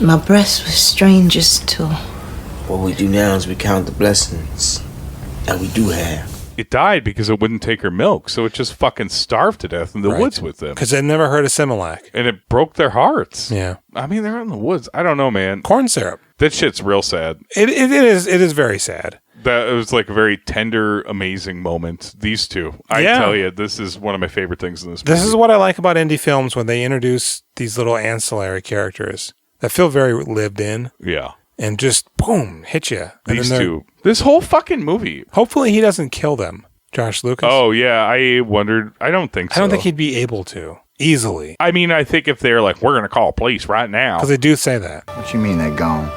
[SPEAKER 9] my breast was strangest to him.
[SPEAKER 8] What we do now is we count the blessings that we do have.
[SPEAKER 2] It died because it wouldn't take her milk, so it just fucking starved to death in the woods with them.
[SPEAKER 1] Because they never heard of Similac.
[SPEAKER 2] And it broke their hearts.
[SPEAKER 1] Yeah.
[SPEAKER 2] I mean, they're in the woods. I don't know, man.
[SPEAKER 1] Corn syrup.
[SPEAKER 2] That shit's real sad.
[SPEAKER 1] It is very sad.
[SPEAKER 2] That was like a very tender, amazing moment. These two. I tell you, this is one of my favorite things in this movie.
[SPEAKER 1] This is what I like about indie films when they introduce these little ancillary characters that feel very lived in.
[SPEAKER 2] Yeah.
[SPEAKER 1] And just, boom, hit you.
[SPEAKER 2] These two. This whole fucking movie.
[SPEAKER 1] Hopefully he doesn't kill them, Josh Lucas.
[SPEAKER 2] Oh, yeah. I wondered. I don't think so.
[SPEAKER 1] I don't think he'd be able to. Easily.
[SPEAKER 2] I mean, I think if they're like, we're going to call police right now.
[SPEAKER 1] Because they do say that.
[SPEAKER 7] What you mean they're gone?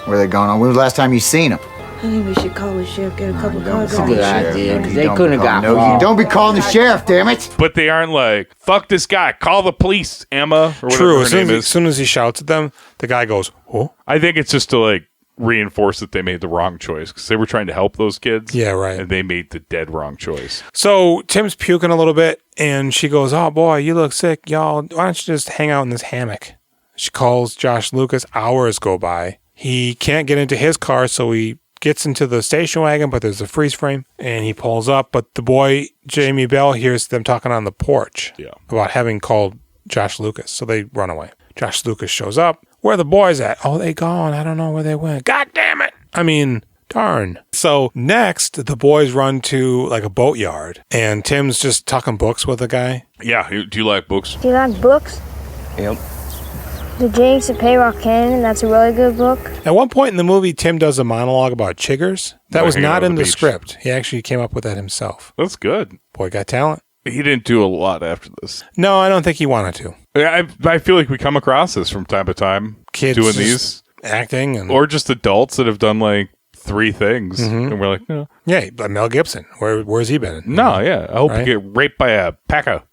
[SPEAKER 7] Where they gone? When was the last time you seen them?
[SPEAKER 9] I think we should call the sheriff, get a couple cars.
[SPEAKER 8] That's a good idea, because they
[SPEAKER 7] Don't
[SPEAKER 8] couldn't have got
[SPEAKER 7] call-
[SPEAKER 8] far.
[SPEAKER 7] no, Don't be calling the sheriff, damn it!
[SPEAKER 2] But they aren't like, fuck this guy, call the police, Emma, or whatever
[SPEAKER 1] True.
[SPEAKER 2] her
[SPEAKER 1] As soon
[SPEAKER 2] name
[SPEAKER 1] as,
[SPEAKER 2] is.
[SPEAKER 1] as soon as he shouts at them, the guy goes, "Oh,
[SPEAKER 2] I think it's just to like reinforce that they made the wrong choice because they were trying to help those kids.
[SPEAKER 1] Yeah, right.
[SPEAKER 2] And they made the dead wrong choice.
[SPEAKER 1] So Tim's puking a little bit, and she goes, "Oh boy, you look sick, y'all. Why don't you just hang out in this hammock?" She calls Josh Lucas. Hours go by. He can't get into his car, so he gets into the station wagon, but there's a freeze frame, and he pulls up. But the boy, Jamie Bell, hears them talking on the porch about having called Josh Lucas, so they run away. Josh Lucas shows up. Where are the boys at? Oh, they gone. I don't know where they went. God damn it. I mean, darn. So next, the boys run to like a boatyard, and Tim's just talking books with a guy.
[SPEAKER 2] Yeah. Do you like books?
[SPEAKER 6] Do you like books?
[SPEAKER 8] Yep.
[SPEAKER 6] The Jinx of Payrock Canyon, that's a really good book.
[SPEAKER 1] At one point in the movie, Tim does a monologue about chiggers. That was
[SPEAKER 2] hanging out
[SPEAKER 1] not
[SPEAKER 2] on
[SPEAKER 1] in
[SPEAKER 2] the
[SPEAKER 1] the
[SPEAKER 2] beach.
[SPEAKER 1] script. He actually came up with that himself.
[SPEAKER 2] That's good.
[SPEAKER 1] Boy got talent.
[SPEAKER 2] He didn't do a lot after this.
[SPEAKER 1] No, I don't think he wanted to.
[SPEAKER 2] I feel like we come across this from time to time.
[SPEAKER 1] Kids
[SPEAKER 2] doing
[SPEAKER 1] just
[SPEAKER 2] these.
[SPEAKER 1] acting and
[SPEAKER 2] Or just adults that have done like 3 things. And we're like, no.
[SPEAKER 1] yeah, but Mel Gibson. Where's he been?
[SPEAKER 2] No, yeah. I hope
[SPEAKER 1] Right?
[SPEAKER 2] you get raped by a paca.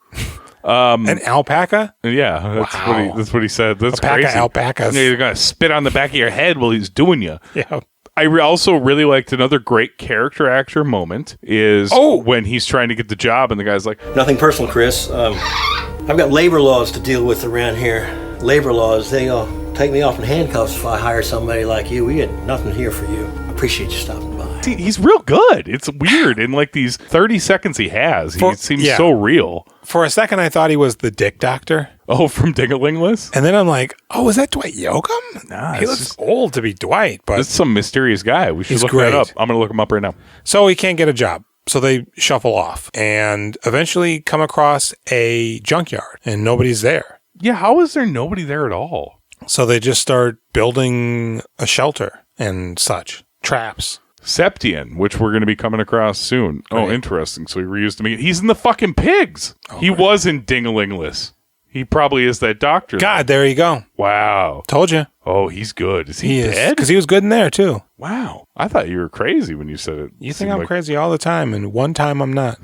[SPEAKER 1] An alpaca?
[SPEAKER 2] Yeah,
[SPEAKER 1] Wow.
[SPEAKER 2] that's what he said. That's
[SPEAKER 1] A pack of
[SPEAKER 2] crazy.
[SPEAKER 1] alpacas.
[SPEAKER 2] Yeah, you're gonna spit on the back of your head while he's doing you.
[SPEAKER 1] Yeah.
[SPEAKER 2] I also really liked another great character actor moment is when he's trying to get the job and the guy's like,
[SPEAKER 10] Nothing personal, Chris. I've got labor laws to deal with around here. Labor laws, they'll take me off in handcuffs if I hire somebody like you. We got nothing here for you. I appreciate you stopping by.
[SPEAKER 2] see, he's real good. It's weird. In like these 30 seconds he has, he seems so real.
[SPEAKER 1] For a second, I thought he was the dick doctor.
[SPEAKER 2] Oh, from Dingalingless?
[SPEAKER 1] And then I'm like, oh, is that Dwight Yoakam?
[SPEAKER 2] Nah,
[SPEAKER 1] He
[SPEAKER 2] it's
[SPEAKER 1] looks
[SPEAKER 2] just-
[SPEAKER 1] old to be Dwight, but
[SPEAKER 2] This is some mysterious guy. We should
[SPEAKER 1] He's
[SPEAKER 2] look
[SPEAKER 1] great.
[SPEAKER 2] that up. I'm going to look him up right now.
[SPEAKER 1] so he can't get a job. So they shuffle off and eventually come across a junkyard and nobody's there.
[SPEAKER 2] Yeah, how is there nobody there at all?
[SPEAKER 1] So they just start building a shelter and such. Traps.
[SPEAKER 2] Septian, which we're going to be coming across soon. Oh,
[SPEAKER 1] Right.
[SPEAKER 2] interesting. So he reused him. He's in the fucking pigs. He was in Dingalingless. He probably is that doctor.
[SPEAKER 1] God, there you go.
[SPEAKER 2] Wow.
[SPEAKER 1] Told you.
[SPEAKER 2] Oh, he's good. Is he,
[SPEAKER 1] is.
[SPEAKER 2] dead?
[SPEAKER 1] Because he was good in there, too.
[SPEAKER 2] Wow. I thought you were crazy when you said it.
[SPEAKER 1] You think
[SPEAKER 2] Seemed
[SPEAKER 1] I'm
[SPEAKER 2] like-
[SPEAKER 1] crazy all the time, and one time I'm not.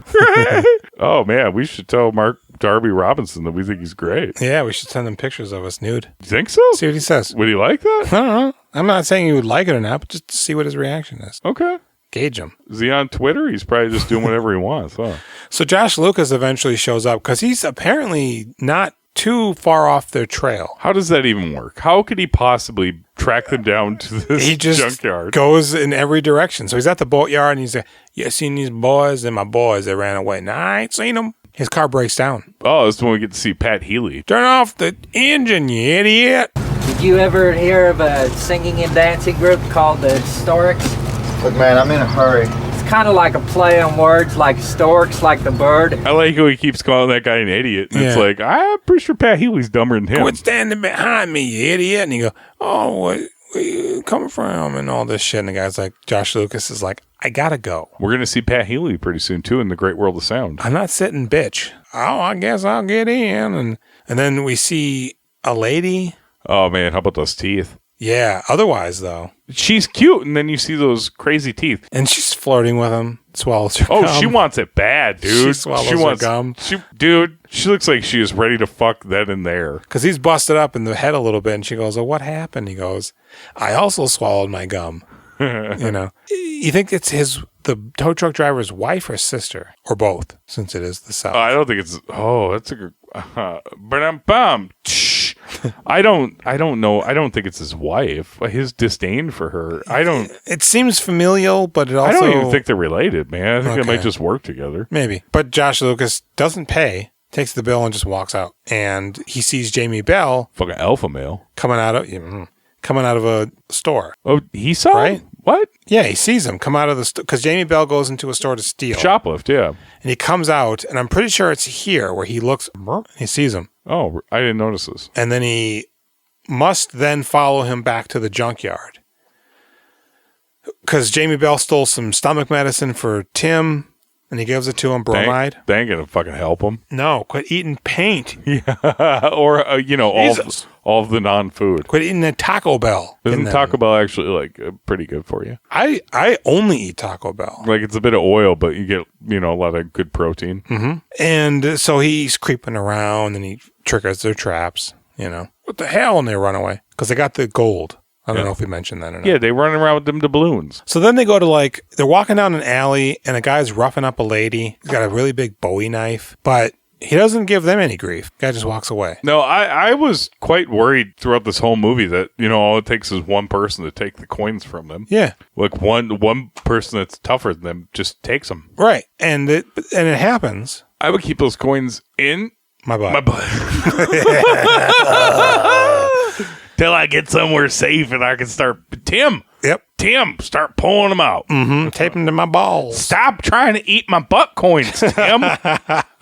[SPEAKER 2] Oh, man. We should tell Mark Darby Robinson that we think he's great.
[SPEAKER 1] Yeah, we should send him pictures of us nude.
[SPEAKER 2] You think so?
[SPEAKER 1] See what he says.
[SPEAKER 2] Would he like that?
[SPEAKER 1] I don't know. I'm not saying he would like it or not, but just to see what his reaction is.
[SPEAKER 2] Okay.
[SPEAKER 1] Gauge him.
[SPEAKER 2] Is he on Twitter? He's probably just doing whatever he wants. Huh?
[SPEAKER 1] So Josh Lucas eventually shows up because he's apparently not too far off their trail.
[SPEAKER 2] How does that even work? How could he possibly track them down to this
[SPEAKER 1] He just
[SPEAKER 2] junkyard?
[SPEAKER 1] goes in every direction. So he's at the boatyard and he's like, "You seen these boys? They're my boys. They ran away. Nah, I ain't seen them." His car breaks down.
[SPEAKER 2] Oh, this is when we get to see Pat Healy.
[SPEAKER 1] Turn off the engine, you idiot.
[SPEAKER 11] Did you ever hear of a singing and dancing group called the Storks?
[SPEAKER 7] Look, man, I'm in a hurry.
[SPEAKER 11] It's kind of like a play on words, like storks, like the bird.
[SPEAKER 2] I like how he keeps calling that guy an idiot. And It's
[SPEAKER 1] Yeah.
[SPEAKER 2] like, I'm pretty sure Pat Healy's dumber than him.
[SPEAKER 1] Quit standing behind me, you idiot. And he go, "Oh, where you coming from?" And all this shit. And the guy's like, Josh Lucas is like, "I gotta go.
[SPEAKER 2] We're going to see Pat Healy pretty soon, too, in The Great World of Sound.
[SPEAKER 1] I'm not sitting, bitch. Oh, I guess I'll get in." And then we see a lady.
[SPEAKER 2] Oh, man, how about those teeth?
[SPEAKER 1] Yeah. Otherwise, though.
[SPEAKER 2] She's cute, and then you see those crazy teeth.
[SPEAKER 1] And she's flirting with him. Swallows her
[SPEAKER 2] Oh,
[SPEAKER 1] gum.
[SPEAKER 2] she wants it bad, dude.
[SPEAKER 1] She swallows her gum.
[SPEAKER 2] Dude, she looks like she is ready to fuck then and there.
[SPEAKER 1] Because he's busted up in the head a little bit. And she goes, "Oh, what happened?" He goes, "I also swallowed my gum." You know, you think it's the tow truck driver's wife or sister or both, since it is the South.
[SPEAKER 2] I don't think it's. Oh, that's a good. Bum. I don't know. I don't think it's his wife. His disdain for her. I don't.
[SPEAKER 1] It seems familial, but it also.
[SPEAKER 2] I don't even think they're related, man. I think they
[SPEAKER 1] Okay.
[SPEAKER 2] might just work together.
[SPEAKER 1] Maybe. But Josh Lucas doesn't pay, takes the bill, and just walks out. And he sees Jamie Bell
[SPEAKER 2] Fucking alpha male.
[SPEAKER 1] coming out of a store.
[SPEAKER 2] Oh, he saw
[SPEAKER 1] Right?
[SPEAKER 2] him? What?
[SPEAKER 1] Yeah, he sees him come out of the store because Jamie Bell goes into a store to steal.
[SPEAKER 2] Shoplift, yeah.
[SPEAKER 1] And he comes out, and I'm pretty sure it's here where he looks. He sees him.
[SPEAKER 2] Oh, I didn't notice this.
[SPEAKER 1] And then he must then follow him back to the junkyard. Because Jamie Bell stole some stomach medicine for Tim, and he gives it to him, bromide.
[SPEAKER 2] They ain't gonna fucking help him.
[SPEAKER 1] No, quit eating paint.
[SPEAKER 2] Yeah, or
[SPEAKER 1] Jesus.
[SPEAKER 2] all of the non-food.
[SPEAKER 1] Quit eating that Taco Bell.
[SPEAKER 2] Isn't Taco Bell actually like pretty good for you?
[SPEAKER 1] I only eat Taco Bell.
[SPEAKER 2] Like it's a bit of oil, but you get a lot of good protein.
[SPEAKER 1] Mm-hmm. And so he's creeping around and he triggers their traps. What the hell? And they run away because they got the gold. I don't know if we mentioned that or not.
[SPEAKER 2] Yeah, they run around with them doubloons.
[SPEAKER 1] So then they go to they're walking down an alley and a guy's roughing up a lady. He's got a really big Bowie knife, but he doesn't give them any grief. Guy just walks away.
[SPEAKER 2] No, I was quite worried throughout this whole movie that, all it takes is one person to take the coins from them.
[SPEAKER 1] Yeah.
[SPEAKER 2] Like one person that's tougher than them just takes them.
[SPEAKER 1] Right. And it happens.
[SPEAKER 2] I would keep those coins in
[SPEAKER 1] my butt.
[SPEAKER 2] Till I get somewhere safe and I can start. Tim, start pulling them out.
[SPEAKER 1] Mm-hmm. Tape them to my balls.
[SPEAKER 2] Stop trying to eat my butt coins, Tim.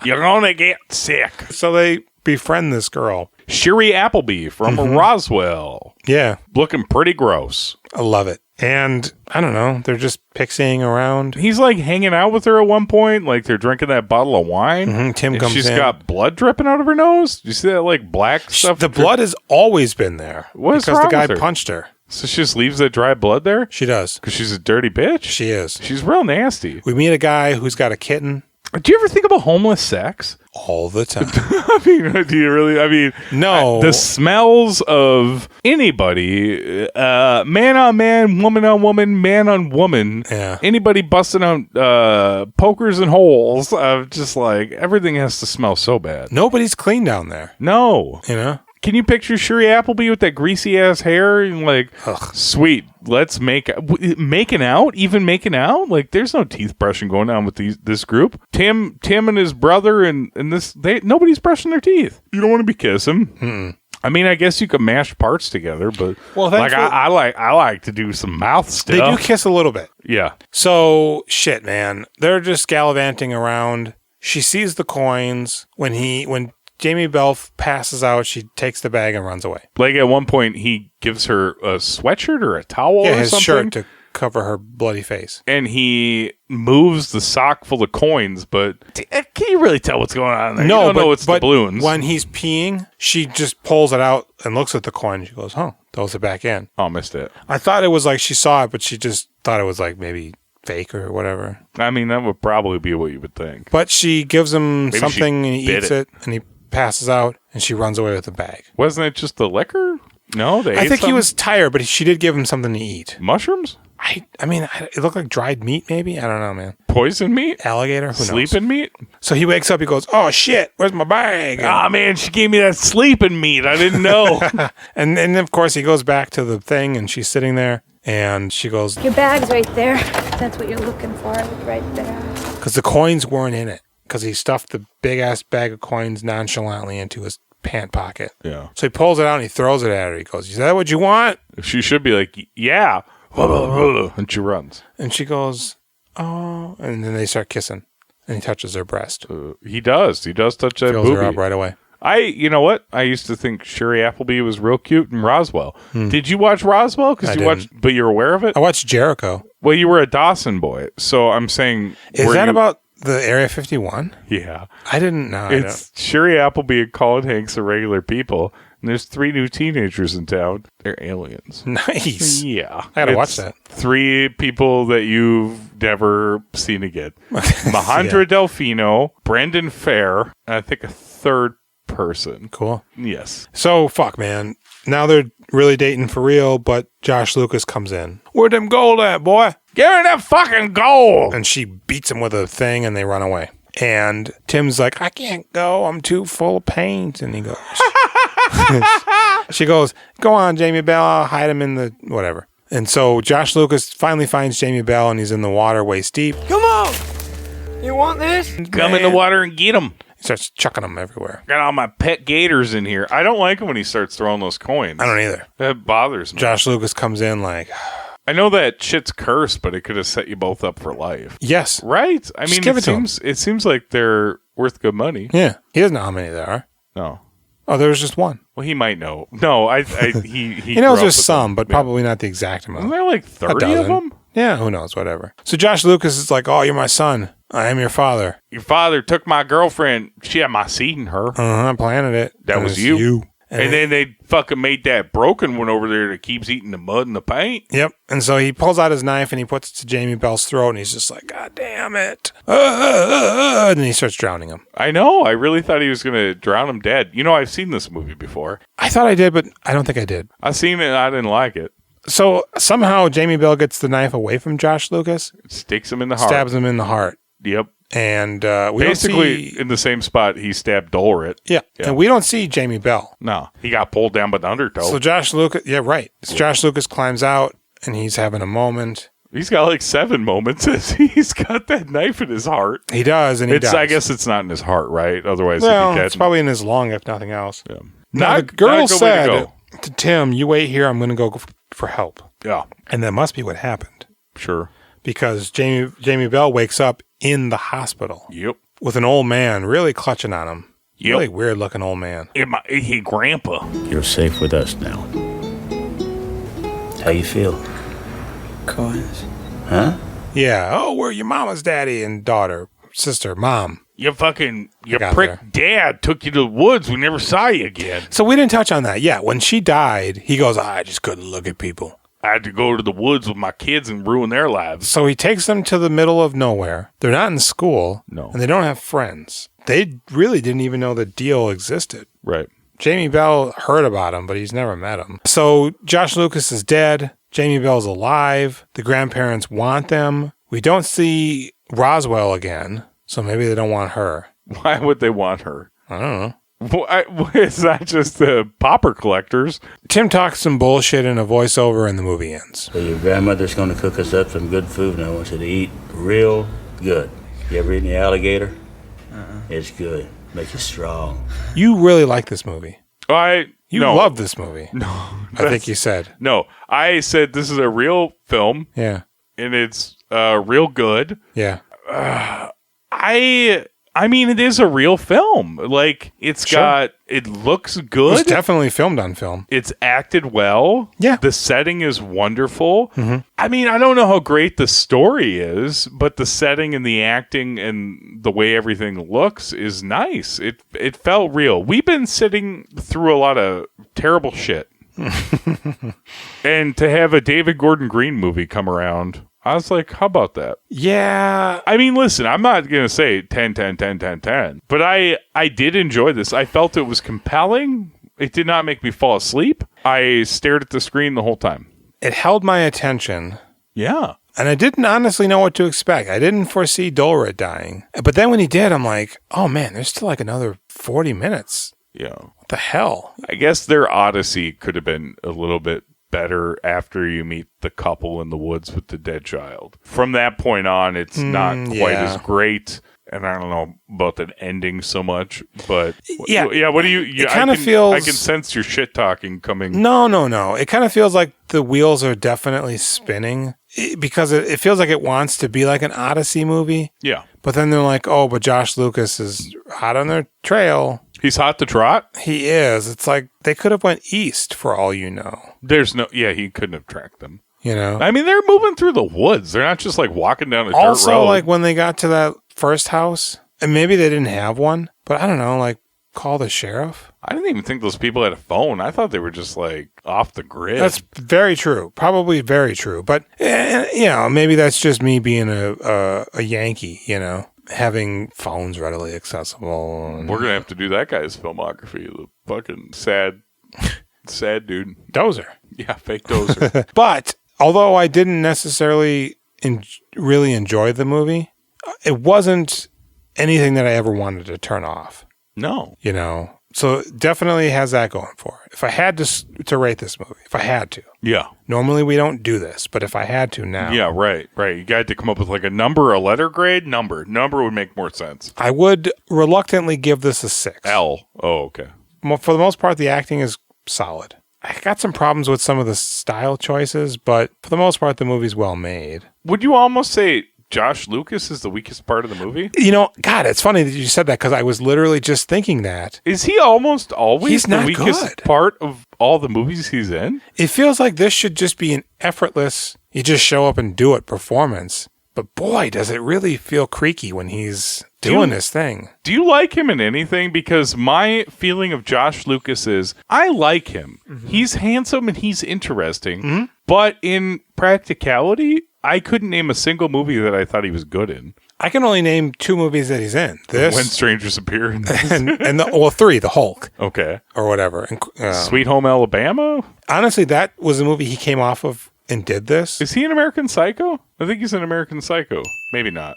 [SPEAKER 2] You're going to get sick.
[SPEAKER 1] So they befriend this girl.
[SPEAKER 2] Sherry Appleby from Roswell.
[SPEAKER 1] Yeah.
[SPEAKER 2] Looking pretty gross.
[SPEAKER 1] I love it. And I don't know, they're just pixieing around.
[SPEAKER 2] He's like hanging out with her at one point, like they're drinking that bottle of wine.
[SPEAKER 1] Mm-hmm. Tim comes in.
[SPEAKER 2] She's got blood dripping out of her nose. Do you see that like black stuff?
[SPEAKER 1] The blood has always been there.
[SPEAKER 2] What's
[SPEAKER 1] because
[SPEAKER 2] wrong
[SPEAKER 1] the guy
[SPEAKER 2] with her?
[SPEAKER 1] Punched her.
[SPEAKER 2] So she just leaves that dry blood there?
[SPEAKER 1] She does.
[SPEAKER 2] Because she's a dirty bitch?
[SPEAKER 1] She is.
[SPEAKER 2] She's real nasty.
[SPEAKER 1] We meet a guy who's got a kitten.
[SPEAKER 2] Do you ever think about homeless sex?
[SPEAKER 1] All the time.
[SPEAKER 2] I mean, do you really? I mean,
[SPEAKER 1] no.
[SPEAKER 2] The smells of anybody, man on man, woman on woman, man on woman, anybody busting out pokers and holes, just like everything has to smell so bad.
[SPEAKER 1] Nobody's clean down there.
[SPEAKER 2] No. Can you picture Sherry Appleby with that greasy ass hair and like, sweet, let's making out? Like, there's no teeth brushing going on with this group. Tim and his brother and this, nobody's brushing their teeth. You don't want to be kissing.
[SPEAKER 1] Mm-mm.
[SPEAKER 2] I mean, I guess you could mash parts together, but like I like to do some mouth stuff.
[SPEAKER 1] They do kiss a little bit.
[SPEAKER 2] Yeah.
[SPEAKER 1] So shit, man, they're just gallivanting around. She sees the coins when Jamie Bell passes out, she takes the bag and runs away.
[SPEAKER 2] Like at one point, he gives her a sweatshirt or a towel or
[SPEAKER 1] his
[SPEAKER 2] something.
[SPEAKER 1] Shirt to cover her bloody face.
[SPEAKER 2] And he moves the sock full of coins, but can you really tell what's going on there?
[SPEAKER 1] No,
[SPEAKER 2] you don't know it's doubloons.
[SPEAKER 1] When he's peeing, she just pulls it out and looks at the coin. She goes, throws it back in.
[SPEAKER 2] Oh, missed it.
[SPEAKER 1] I thought it was like she saw it, but she just thought it was like maybe fake or whatever.
[SPEAKER 2] I mean, that would probably be what you would think.
[SPEAKER 1] But she gives him
[SPEAKER 2] Maybe
[SPEAKER 1] something and he
[SPEAKER 2] bit
[SPEAKER 1] eats it and he passes out and she runs away with the bag.
[SPEAKER 2] Wasn't it just the liquor? No,
[SPEAKER 1] I think he was tired, but she did give him something to eat.
[SPEAKER 2] Mushrooms?
[SPEAKER 1] I mean, it looked like dried meat, maybe? I don't know, man.
[SPEAKER 2] Poison meat?
[SPEAKER 1] Alligator? Who
[SPEAKER 2] Sleeping meat?
[SPEAKER 1] So he wakes up, he goes, oh shit, where's my bag?
[SPEAKER 2] Ah, man, she gave me that sleeping meat. I didn't know.
[SPEAKER 1] and of course he goes back to the thing and she's sitting there and she goes,
[SPEAKER 6] Your bag's right there. That's what you're looking for, right there.
[SPEAKER 1] Because the coins weren't in it. Because he stuffed the big-ass bag of coins nonchalantly into his pant pocket.
[SPEAKER 2] Yeah.
[SPEAKER 1] So he pulls it out and he throws it at her. He goes, is that what you want?
[SPEAKER 2] She should be like, yeah. And she runs.
[SPEAKER 1] And she goes, oh. And then they start kissing. And he touches her breast.
[SPEAKER 2] He does. He does touch that
[SPEAKER 1] Fills
[SPEAKER 2] boobie.
[SPEAKER 1] her up right away.
[SPEAKER 2] You know what? I used to think Sherry Appleby was real cute in Roswell. Did you watch Roswell? But you're aware of it?
[SPEAKER 1] I watched Jericho.
[SPEAKER 2] Well, you were a Dawson boy. So I'm saying.
[SPEAKER 1] Is that about the Area 51?
[SPEAKER 2] Yeah.
[SPEAKER 1] I didn't know.
[SPEAKER 2] It's Sherry Appleby and Colin Hanks are regular people. And there's 3 new teenagers in town. They're aliens.
[SPEAKER 1] Nice.
[SPEAKER 2] Yeah.
[SPEAKER 1] I gotta watch that.
[SPEAKER 2] 3 people that you've never seen again. Mahendra Delfino, Brendan Fair, and I think a third person.
[SPEAKER 1] Cool.
[SPEAKER 2] Yes.
[SPEAKER 1] So, fuck, man. Now they're really dating for real, but Josh Lucas comes in. Where'd them gold at, boy?
[SPEAKER 2] Give her that fucking gold!
[SPEAKER 1] And she beats him with a thing and they run away. And Tim's like, I can't go. I'm too full of paint. And he goes... She goes, go on, Jamie Bell. I'll hide him in the whatever. And so Josh Lucas finally finds Jamie Bell and he's in the water waist deep.
[SPEAKER 11] Come on! You want this?
[SPEAKER 2] Come in the water and get him.
[SPEAKER 1] He starts chucking them everywhere.
[SPEAKER 2] Got all my pet gators in here. I don't like it when he starts throwing those coins.
[SPEAKER 1] I don't either.
[SPEAKER 2] That bothers me.
[SPEAKER 1] Josh Lucas comes in like...
[SPEAKER 2] I know that shit's cursed, but it could have set you both up for life.
[SPEAKER 1] Yes.
[SPEAKER 2] Right? I mean,
[SPEAKER 1] give it to him.
[SPEAKER 2] It seems like they're worth good money.
[SPEAKER 1] Yeah. He doesn't know how many there are.
[SPEAKER 2] No.
[SPEAKER 1] Oh, there was just one.
[SPEAKER 2] Well, he might know. No, he
[SPEAKER 1] he knows there's some, but probably not the exact amount.
[SPEAKER 2] Isn't there like 30 of them?
[SPEAKER 1] Yeah, who knows, whatever. So Josh Lucas is like, oh, you're my son. I am your father.
[SPEAKER 2] Your father took my girlfriend. She had my seed in her.
[SPEAKER 1] I planted it.
[SPEAKER 2] That was you. And then they fucking made that broken one over there that keeps eating the mud and the paint.
[SPEAKER 1] Yep. And so he pulls out his knife and he puts it to Jamie Bell's throat and he's just like, God damn it. And then he starts drowning him.
[SPEAKER 2] I know. I really thought he was going to drown him dead. You know, I've seen this movie before.
[SPEAKER 1] I thought I did, but I don't think I did.
[SPEAKER 2] I've seen it and I didn't like it.
[SPEAKER 1] So somehow Jamie Bell gets the knife away from Josh Lucas.
[SPEAKER 2] Sticks him in the heart.
[SPEAKER 1] Stabs him in the heart.
[SPEAKER 2] Yep.
[SPEAKER 1] And we
[SPEAKER 2] basically
[SPEAKER 1] don't see,
[SPEAKER 2] in the same spot he stabbed Dolrit.
[SPEAKER 1] Yeah. And we don't see Jamie Bell.
[SPEAKER 2] No. He got pulled down by the Undertow.
[SPEAKER 1] So Josh Lucas, yeah, right. So Josh Lucas climbs out and he's having a moment.
[SPEAKER 2] He's got like 7 moments as he's got that knife in his heart.
[SPEAKER 1] He does, and he does.
[SPEAKER 2] I guess it's not in his heart, right? Otherwise,
[SPEAKER 1] well,
[SPEAKER 2] he'd be dead.
[SPEAKER 1] It's probably in his lung, if nothing else.
[SPEAKER 2] Yeah.
[SPEAKER 1] Now, the girl said to Tim, you wait here, I'm going to go for help.
[SPEAKER 2] Yeah.
[SPEAKER 1] And that must be what happened.
[SPEAKER 2] Sure.
[SPEAKER 1] Because Jamie Bell wakes up in the hospital.
[SPEAKER 2] Yep.
[SPEAKER 1] With an old man really clutching on him.
[SPEAKER 2] Yep.
[SPEAKER 1] Really weird looking old man.
[SPEAKER 2] Hey, Grandpa.
[SPEAKER 12] You're safe with us now. How you feel?
[SPEAKER 5] Coins.
[SPEAKER 12] Huh?
[SPEAKER 1] Yeah. Oh, we're your mama's daddy and daughter, sister, mom.
[SPEAKER 2] Your prick dad took you to the woods. We never saw you again.
[SPEAKER 1] So we didn't touch on that. Yeah. When she died, he goes, I just couldn't look at people.
[SPEAKER 2] I had to go to the woods with my kids and ruin their lives.
[SPEAKER 1] So he takes them to the middle of nowhere. They're not in school.
[SPEAKER 2] No.
[SPEAKER 1] And they don't have friends. They really didn't even know the deal existed.
[SPEAKER 2] Right.
[SPEAKER 1] Jamie Bell heard about him, but he's never met him. So Josh Lucas is dead. Jamie Bell's alive. The grandparents want them. We don't see Roswell again, so maybe they don't want her.
[SPEAKER 2] Why would they want her?
[SPEAKER 1] I don't know.
[SPEAKER 2] It's not just the pauper collectors.
[SPEAKER 1] Tim talks some bullshit in a voiceover and the movie ends.
[SPEAKER 12] So your grandmother's going to cook us up some good food, and I want you to eat real good. You ever eaten the alligator? It's good. Makes you strong.
[SPEAKER 1] You really like this movie.
[SPEAKER 2] You
[SPEAKER 1] love this movie.
[SPEAKER 2] No.
[SPEAKER 1] I think you said.
[SPEAKER 2] No. I said this is a real film.
[SPEAKER 1] Yeah.
[SPEAKER 2] And it's real good.
[SPEAKER 1] Yeah.
[SPEAKER 2] I mean, it is a real film. Like, it looks good.
[SPEAKER 1] It was definitely filmed on film.
[SPEAKER 2] It's acted well.
[SPEAKER 1] Yeah.
[SPEAKER 2] The setting is wonderful.
[SPEAKER 1] Mm-hmm.
[SPEAKER 2] I mean, I don't know how great the story is, but the setting and the acting and the way everything looks is nice. It felt real. We've been sitting through a lot of terrible shit. And to have a David Gordon Green movie come around, I was like, how about that?
[SPEAKER 1] Yeah.
[SPEAKER 2] I mean, listen, I'm not going to say 10, 10, 10, 10, 10, but I did enjoy this. I felt it was compelling. It did not make me fall asleep. I stared at the screen the whole time.
[SPEAKER 1] It held my attention.
[SPEAKER 2] Yeah.
[SPEAKER 1] And I didn't honestly know what to expect. I didn't foresee Dolrit dying. But then when he did, I'm like, oh man, there's still like another 40 minutes.
[SPEAKER 2] Yeah.
[SPEAKER 1] What the hell?
[SPEAKER 2] I guess their odyssey could have been a little bit better after you meet the couple in the woods with the dead child. From that point on, it's not quite as great. And I don't know about that ending so much, but yeah. What do you?
[SPEAKER 1] It kind of feels.
[SPEAKER 2] I can sense your shit talking coming.
[SPEAKER 1] No. It kind of feels like the wheels are definitely spinning because it feels like it wants to be like an Odyssey movie.
[SPEAKER 2] Yeah.
[SPEAKER 1] But then they're like, oh, but Josh Lucas is hot on their trail.
[SPEAKER 2] He's hot to trot.
[SPEAKER 1] He is. It's like they could have went east for all you know.
[SPEAKER 2] He couldn't have tracked them.
[SPEAKER 1] You know.
[SPEAKER 2] I mean, they're moving through the woods. They're not just like walking down a dirt road.
[SPEAKER 1] Also, like when they got to that first house, and maybe they didn't have one, but I don't know, like call the sheriff.
[SPEAKER 2] I didn't even think those people had a phone. I thought they were just like off the grid.
[SPEAKER 1] That's very true. Probably very true. But maybe that's just me being a Yankee, having phones readily accessible.
[SPEAKER 2] We're gonna have to do that guy's filmography. The fucking sad dude.
[SPEAKER 1] Dozer.
[SPEAKER 2] Yeah, fake Dozer.
[SPEAKER 1] But although I didn't necessarily really enjoy the movie, it wasn't anything that I ever wanted to turn off.
[SPEAKER 2] No.
[SPEAKER 1] So it definitely has that going for it. If I had to rate this movie, if I had to.
[SPEAKER 2] Yeah.
[SPEAKER 1] Normally we don't do this, but if I had to now.
[SPEAKER 2] Yeah, right. You got to come up with like a number, a letter grade, number. Number would make more sense.
[SPEAKER 1] I would reluctantly give this a 6.
[SPEAKER 2] L. Oh, okay.
[SPEAKER 1] For the most part, the acting is solid. I got some problems with some of the style choices, but for the most part, the movie's well made.
[SPEAKER 2] Would you almost say Josh Lucas is the weakest part of the movie?
[SPEAKER 1] God, it's funny that you said that because I was literally just thinking that.
[SPEAKER 2] Is he almost always the weakest
[SPEAKER 1] good.
[SPEAKER 2] part of all the movies he's in?
[SPEAKER 1] It feels like this should just be an effortless, you just show up and do it performance. But boy, does it really feel creaky when he's doing this thing.
[SPEAKER 2] Do you like him in anything? Because my feeling of Josh Lucas is I like him. He's handsome and he's interesting. But in practicality, I couldn't name a single movie that I thought he was good in.
[SPEAKER 1] I can only name 2 movies that he's in. This
[SPEAKER 2] When Strangers Appear.
[SPEAKER 1] and 3, The Hulk.
[SPEAKER 2] Okay.
[SPEAKER 1] Or whatever. And,
[SPEAKER 2] Sweet Home Alabama?
[SPEAKER 1] honestly, that was a movie he came off of and did this.
[SPEAKER 2] Is he an American Psycho? I think he's an American Psycho. Maybe not.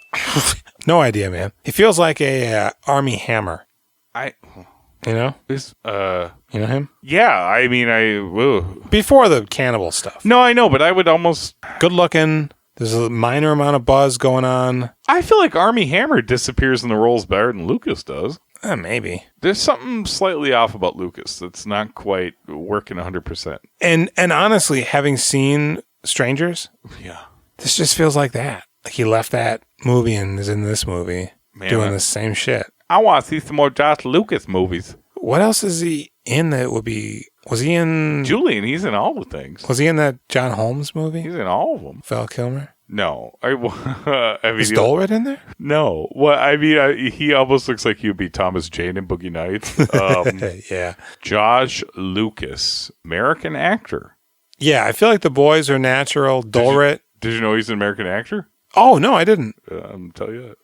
[SPEAKER 1] No idea, man. He feels like a Army Hammer.
[SPEAKER 2] You
[SPEAKER 1] know?
[SPEAKER 2] You
[SPEAKER 1] know him?
[SPEAKER 2] Yeah, I mean,
[SPEAKER 1] Before the cannibal stuff.
[SPEAKER 2] No, I know, but I would almost...
[SPEAKER 1] Good looking. There's a minor amount of buzz going on.
[SPEAKER 2] I feel like Army Hammer disappears in the roles better than Lucas does.
[SPEAKER 1] Maybe.
[SPEAKER 2] There's something slightly off about Lucas that's not quite working 100%.
[SPEAKER 1] And honestly, having seen Strangers,
[SPEAKER 2] yeah,
[SPEAKER 1] this just feels like that. Like he left that movie and is in this movie doing the same shit.
[SPEAKER 2] I want to see some more Josh Lucas movies.
[SPEAKER 1] What else is he in that would be... Was he in...
[SPEAKER 2] Julian, he's in all the things.
[SPEAKER 1] Was he in that John Holmes movie?
[SPEAKER 2] He's in all of them.
[SPEAKER 1] Val Kilmer?
[SPEAKER 2] No. I mean,
[SPEAKER 1] is Dolred in there?
[SPEAKER 2] No. Well, I mean, he almost looks like he would be Thomas Jane in Boogie Nights.
[SPEAKER 1] Yeah.
[SPEAKER 2] Josh Lucas, American actor.
[SPEAKER 1] Yeah, I feel like the boys are natural. Dolred.
[SPEAKER 2] Did you know he's an American actor?
[SPEAKER 1] Oh, no, I didn't.
[SPEAKER 2] I'm telling you that.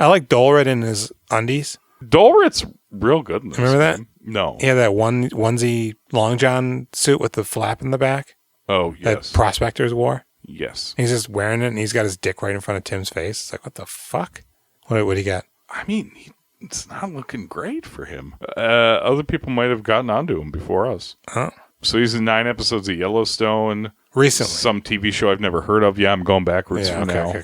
[SPEAKER 1] I like Dolred in his undies.
[SPEAKER 2] Dolred's real good in this.
[SPEAKER 1] Remember that?
[SPEAKER 2] No.
[SPEAKER 1] He had that onesie long john suit with the flap in the back.
[SPEAKER 2] Oh, yes.
[SPEAKER 1] That prospectors wore.
[SPEAKER 2] Yes.
[SPEAKER 1] He's just wearing it, and he's got his dick right in front of Tim's face. It's like, what the fuck? What do you got?
[SPEAKER 2] I mean, it's not looking great for him. Other people might have gotten onto him before us.
[SPEAKER 1] Huh?
[SPEAKER 2] So he's in 9 episodes of Yellowstone.
[SPEAKER 1] Recently.
[SPEAKER 2] Some TV show I've never heard of. Yeah, I'm going backwards from now.
[SPEAKER 1] Okay.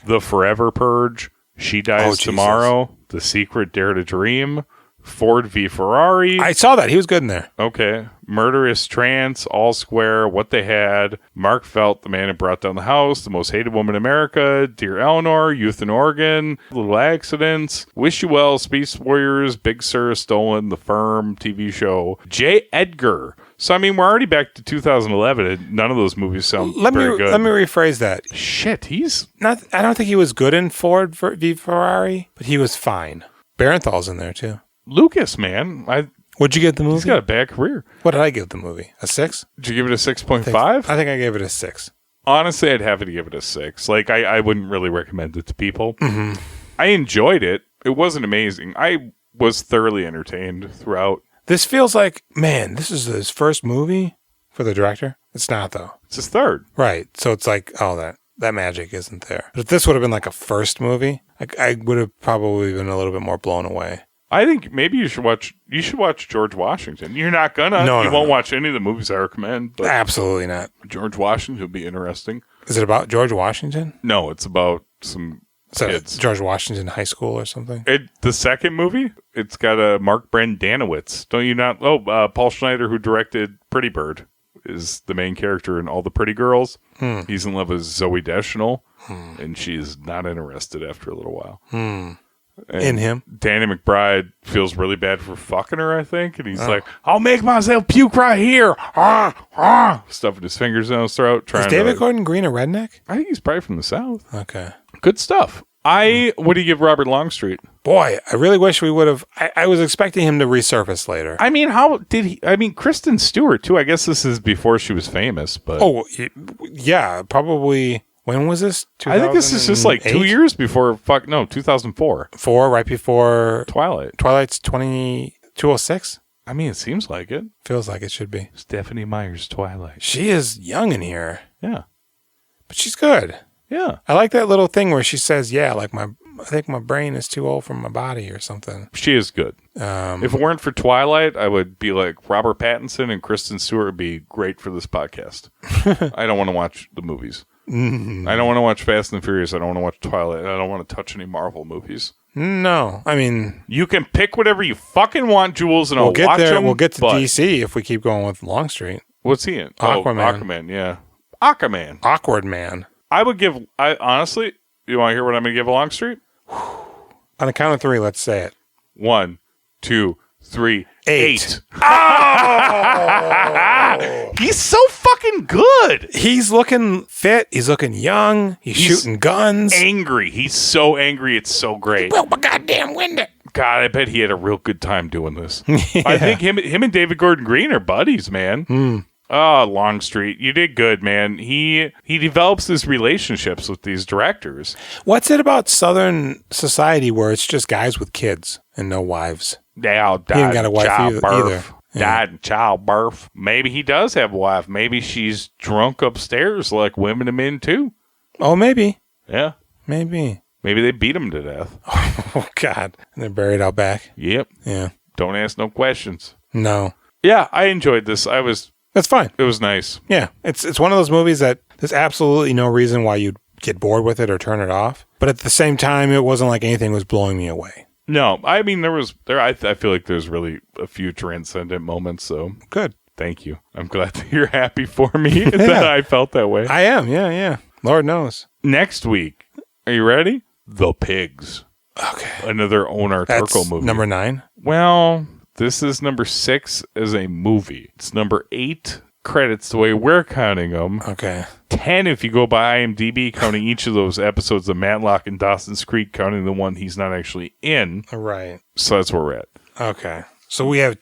[SPEAKER 2] The Forever Purge. She Dies Tomorrow. The Secret, Dare to Dream. Ford v. Ferrari.
[SPEAKER 1] I saw that. He was good in there.
[SPEAKER 2] Okay. Murderous Trance, All Square, What They Had, Mark Felt, The Man Who Brought Down the House, The Most Hated Woman in America, Dear Eleanor, Youth in Oregon, Little Accidents, Wish You Well, Space Warriors, Big Sur, Stolen, The Firm, TV show, J. Edgar. So, I mean, we're already back to 2011, and none of those movies sound very good.
[SPEAKER 1] Let me rephrase that.
[SPEAKER 2] Shit, he's...
[SPEAKER 1] I don't think he was good in Ford v. Ferrari, but he was fine. Barenthal's in there, too.
[SPEAKER 2] Lucas, man.
[SPEAKER 1] What'd you give the movie?
[SPEAKER 2] He's got a bad career.
[SPEAKER 1] What did I give the movie? A 6?
[SPEAKER 2] Did you give it a 6.5?
[SPEAKER 1] I think I gave it a 6.
[SPEAKER 2] Honestly, I'd have to give it a 6. Like, I wouldn't really recommend it to people.
[SPEAKER 1] Mm-hmm.
[SPEAKER 2] I enjoyed it. It wasn't amazing. I was thoroughly entertained throughout.
[SPEAKER 1] This feels like, man, this is his first movie for the director. It's not, though.
[SPEAKER 2] It's his third.
[SPEAKER 1] Right. So it's like, oh, that magic isn't there. But if this would have been like a first movie, I would have probably been a little bit more blown away.
[SPEAKER 2] I think maybe you should watch George Washington. You're not gonna. You won't watch any of the movies I recommend. But
[SPEAKER 1] absolutely not.
[SPEAKER 2] George Washington would be interesting.
[SPEAKER 1] Is it about George Washington?
[SPEAKER 2] No, it's about some kids.
[SPEAKER 1] George Washington High School or something?
[SPEAKER 2] The second movie, it's got Mark Brendanawicz. Don't you not? Oh, Paul Schneider, who directed Pretty Bird, is the main character in All the Pretty Girls. He's in love with Zooey Deschanel, and she's not interested after a little while.
[SPEAKER 1] In him.
[SPEAKER 2] Danny McBride feels really bad for fucking her, I think. And he's like, I'll make myself puke right here. Stuffing his fingers down his throat.
[SPEAKER 1] Is David Gordon Green a redneck?
[SPEAKER 2] I think he's probably from the South.
[SPEAKER 1] Okay.
[SPEAKER 2] Good stuff. What do you give Robert Longstreet?
[SPEAKER 1] Boy, I really wish we would have. I was expecting him to resurface later.
[SPEAKER 2] I mean, how did he? I mean, Kristen Stewart, too. I guess this is before she was famous. But
[SPEAKER 1] yeah, probably. When was this?
[SPEAKER 2] I think this is just like 2 years before. 2004. Right before
[SPEAKER 1] Twilight. Twilight's 206?
[SPEAKER 2] I mean, it seems like it.
[SPEAKER 1] Feels like it should be.
[SPEAKER 2] Stephanie Meyer's Twilight.
[SPEAKER 1] She is young in here.
[SPEAKER 2] Yeah.
[SPEAKER 1] But she's good.
[SPEAKER 2] Yeah.
[SPEAKER 1] I like that little thing where she says, I think my brain is too old for my body or something.
[SPEAKER 2] She is good. If it weren't for Twilight, I would be like Robert Pattinson and Kristen Stewart would be great for this podcast. I don't want to watch the movies.
[SPEAKER 1] Mm-hmm.
[SPEAKER 2] I don't want to watch Fast and Furious. I don't want to watch Twilight. I don't want to touch any Marvel movies.
[SPEAKER 1] No, I mean...
[SPEAKER 2] You can pick whatever you fucking want, Jules, and I'll watch them.
[SPEAKER 1] We'll get to DC if we keep going with Longstreet.
[SPEAKER 2] What's he in?
[SPEAKER 1] Aquaman.
[SPEAKER 2] Aquaman, yeah. Aquaman.
[SPEAKER 1] Awkward Man.
[SPEAKER 2] I would give... honestly, you want to hear what I'm going to give Longstreet?
[SPEAKER 1] On the count of 3, let's say it.
[SPEAKER 2] 1, 2, 3,
[SPEAKER 1] 8.
[SPEAKER 2] 8. Oh! He's so fucking good.
[SPEAKER 1] He's looking fit. He's looking young. He's shooting guns.
[SPEAKER 2] Angry. He's so angry. It's so great.
[SPEAKER 1] Well, my goddamn window.
[SPEAKER 2] God, I bet he had a real good time doing this. Yeah. I think him and David Gordon Green are buddies, man. Oh, Longstreet, you did good, man. He develops his relationships with these directors.
[SPEAKER 1] What's it about Southern society where it's just guys with kids and no wives?
[SPEAKER 2] They all died.
[SPEAKER 1] He ain't got a wife either. Yeah.
[SPEAKER 2] Died in childbirth. Maybe he does have a wife. Maybe she's drunk upstairs like women and men too.
[SPEAKER 1] Oh, maybe.
[SPEAKER 2] Yeah.
[SPEAKER 1] Maybe.
[SPEAKER 2] Maybe they beat him to death.
[SPEAKER 1] Oh, God. And they're buried out back.
[SPEAKER 2] Yep.
[SPEAKER 1] Yeah.
[SPEAKER 2] Don't ask no questions.
[SPEAKER 1] No.
[SPEAKER 2] Yeah, I enjoyed this.
[SPEAKER 1] That's fine.
[SPEAKER 2] It was nice.
[SPEAKER 1] Yeah. It's one of those movies that there's absolutely no reason why you'd get bored with it or turn it off. But at the same time, it wasn't like anything was blowing me away.
[SPEAKER 2] No, I mean, I feel like there's really a few transcendent moments, so.
[SPEAKER 1] Good.
[SPEAKER 2] Thank you. I'm glad that you're happy for me that I felt that way.
[SPEAKER 1] I am, yeah. Lord knows.
[SPEAKER 2] Next week, are you ready? The Pigs.
[SPEAKER 1] Okay.
[SPEAKER 2] Another Onar Turco movie.
[SPEAKER 1] Number 9?
[SPEAKER 2] Well, this is number 6 as a movie. It's number 8 credits the way we're counting them.
[SPEAKER 1] Okay.
[SPEAKER 2] 10 if you go by IMDb, counting each of those episodes of Matlock and Dawson's Creek, counting the one he's not actually in.
[SPEAKER 1] Right.
[SPEAKER 2] So that's where we're at.
[SPEAKER 1] Okay. So we have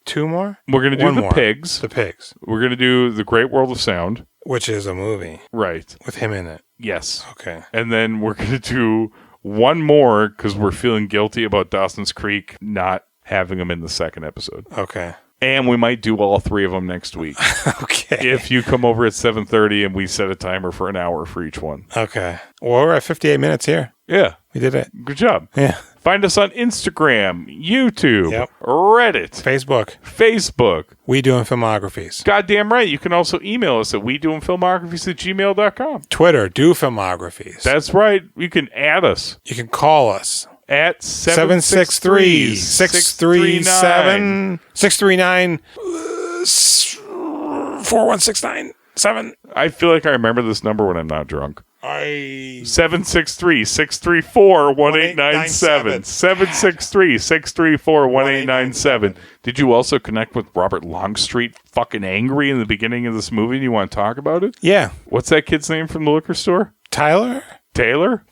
[SPEAKER 1] 2 more?
[SPEAKER 2] We're going to do The Pigs.
[SPEAKER 1] The Pigs.
[SPEAKER 2] We're going to do The Great World of Sound.
[SPEAKER 1] Which is a movie.
[SPEAKER 2] Right.
[SPEAKER 1] With him in it.
[SPEAKER 2] Yes.
[SPEAKER 1] Okay.
[SPEAKER 2] And then we're going to do one more because we're feeling guilty about Dawson's Creek not having him in the second episode.
[SPEAKER 1] Okay.
[SPEAKER 2] And we might do all 3 of them next week.
[SPEAKER 1] Okay.
[SPEAKER 2] If you come over at 7:30 and we set a timer for an hour for each one.
[SPEAKER 1] Okay. Well, we're at 58 minutes here.
[SPEAKER 2] Yeah.
[SPEAKER 1] We did it.
[SPEAKER 2] Good job.
[SPEAKER 1] Yeah.
[SPEAKER 2] Find us on Instagram, YouTube, Reddit, Facebook.
[SPEAKER 1] We Doing Filmographies.
[SPEAKER 2] Goddamn right. You can also email us at wedoingfilmographies@gmail.com.
[SPEAKER 1] Twitter, Do Filmographies.
[SPEAKER 2] That's right. You can add us.
[SPEAKER 1] You can call us.
[SPEAKER 2] At
[SPEAKER 1] 763-639-4169-7.
[SPEAKER 2] I feel like I remember this number when I'm not drunk. 763-634-1897. 763-634-1897. Did you also connect with Robert Longstreet fucking angry in the beginning of this movie and you want to talk about it?
[SPEAKER 1] Yeah.
[SPEAKER 2] What's that kid's name from the liquor store?
[SPEAKER 1] Taylor?
[SPEAKER 2] Taylor?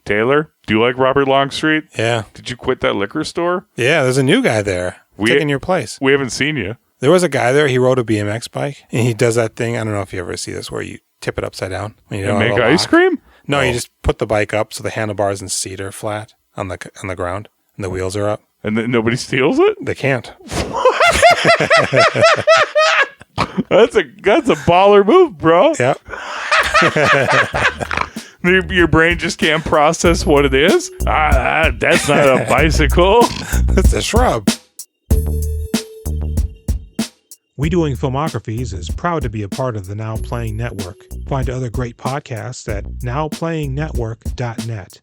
[SPEAKER 2] Do you like Robert Longstreet?
[SPEAKER 1] Yeah.
[SPEAKER 2] Did you quit that liquor store?
[SPEAKER 1] Yeah, there's a new guy there taking your place.
[SPEAKER 2] We haven't seen you.
[SPEAKER 1] There was a guy there. He rode a BMX bike, and he does that thing. I don't know if you ever see this where you tip it upside down. When you
[SPEAKER 2] and make ice cream?
[SPEAKER 1] No, you just put the bike up so the handlebars and seat are flat on the ground, and the wheels are up.
[SPEAKER 2] And then nobody steals it?
[SPEAKER 1] They can't.
[SPEAKER 2] That's a baller move, bro.
[SPEAKER 1] Yep.
[SPEAKER 2] Your brain just can't process what it is. That's not a bicycle.
[SPEAKER 1] It's a shrub.
[SPEAKER 13] We Doing Filmographies is proud to be a part of the Now Playing Network. Find other great podcasts at nowplayingnetwork.net.